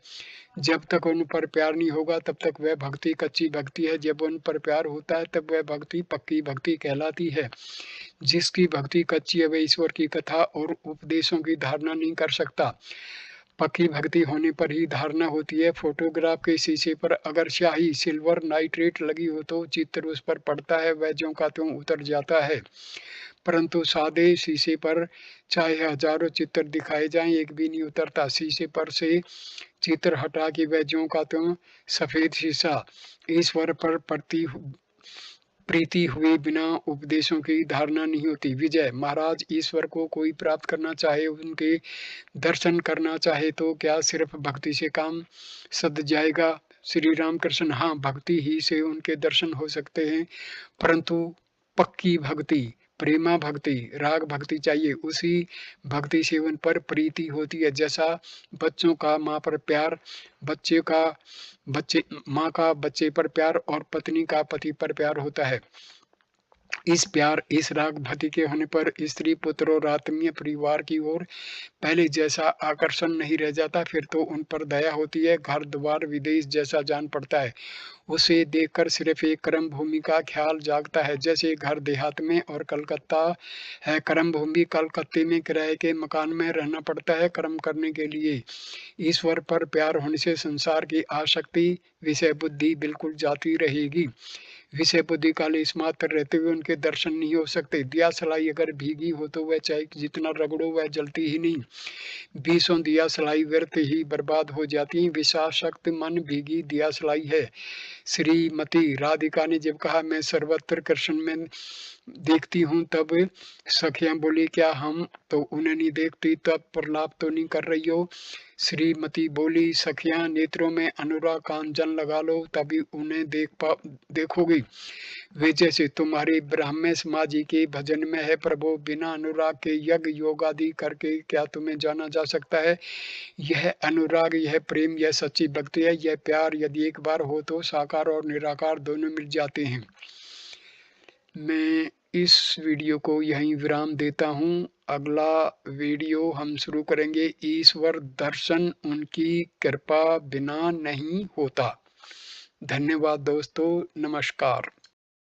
जब तक उन पर प्यार नहीं होगा तब तक वह भक्ति कच्ची भक्ति है। जब उन पर प्यार होता है तब वह भक्ति पक्की भक्ति कहलाती है। जिसकी भक्ति कच्ची है वह ईश्वर की कथा और उपदेशों की धारणा नहीं कर सकता। पक्की भक्ति होने पर ही धारणा होती है। फोटोग्राफ के शीशे पर अगर स्याही सिल्वर नाइट्रेट लगी हो तो चित्र उस पर पड़ता है, वह ज्यों का त्यों उतर जाता है। परंतु सादे शीशे पर चाहे हजारों चित्र दिखाए जाएं, एक भी नहीं उतरता। शीशे पर से चित्र हटा के वह ज्यों का त्यों सफेद शीशा। ईश्वर पर प्रीति हुए बिना उपदेशों की धारणा नहीं होती। विजय महाराज, ईश्वर को कोई प्राप्त करना चाहे, उनके दर्शन करना चाहे तो क्या सिर्फ भक्ति से काम सध जाएगा? श्री रामकृष्ण, हाँ, भक्ति ही से उनके दर्शन हो सकते हैं, परंतु पक्की भक्ति, प्रेमा भक्ति, राग भक्ति चाहिए। उसी भक्ति से उन पर प्रीति होती है। जैसा बच्चों का माँ पर प्यार, माँ का बच्चे पर प्यार और पत्नी का पति पर प्यार होता है। इस राग भक्ति के होने पर स्त्री, पुत्र और आत्मीय परिवार की ओर पहले जैसा आकर्षण नहीं रह जाता। फिर तो उन पर दया होती है। घर द्वार विदेश जैसा जान पड़ता है। उसे देखकर सिर्फ एक कर्म भूमि का ख्याल जागता है। जैसे घर देहात में और कलकत्ता है कर्म भूमि। कलकत्ते में किराए के मकान में रहना पड़ता है कर्म करने के लिए। ईश्वर पर प्यार होने से संसार की आसक्ति, विषय बुद्धि बिल्कुल जाती रहेगी। विषय बुद्धि का लेश मात्र रहते हुए उनके दर्शन नहीं हो सकते। दिया सलाई अगर भीगी हो तो वह चाहे जितना रगड़ो वह जलती ही नहीं। 20 दिया सलाई व्यर्थ ही बर्बाद हो जाती है। विषासक्त मन भीगी दिया सलाई है। श्रीमती राधिका ने जब कहा मैं सर्वत्र कृष्ण में देखती हूँ, तब सखियां बोली क्या हम तो उन्हें नहीं देखती? तब प्रलाप तो नहीं कर रही हो? श्रीमती बोली सखियां नेत्रों में अनुराग कांचन लगा लो, तभी उन्हें देखोगी। वे जैसे तुम्हारे ब्राह्मण समाजी के भजन में है, प्रभु बिना अनुराग के यज्ञ योग आदि करके क्या तुम्हें जाना जा सकता है? यह अनुराग, यह प्रेम, यह सच्ची भक्ति है। यह प्यार यदि एक बार हो तो साकार और निराकार दोनों मिल जाते हैं। मैं इस वीडियो को यहीं विराम देता हूँ। अगला वीडियो हम शुरू करेंगे। ईश्वर दर्शन उनकी कृपा बिना नहीं होता। धन्यवाद दोस्तों, नमस्कार।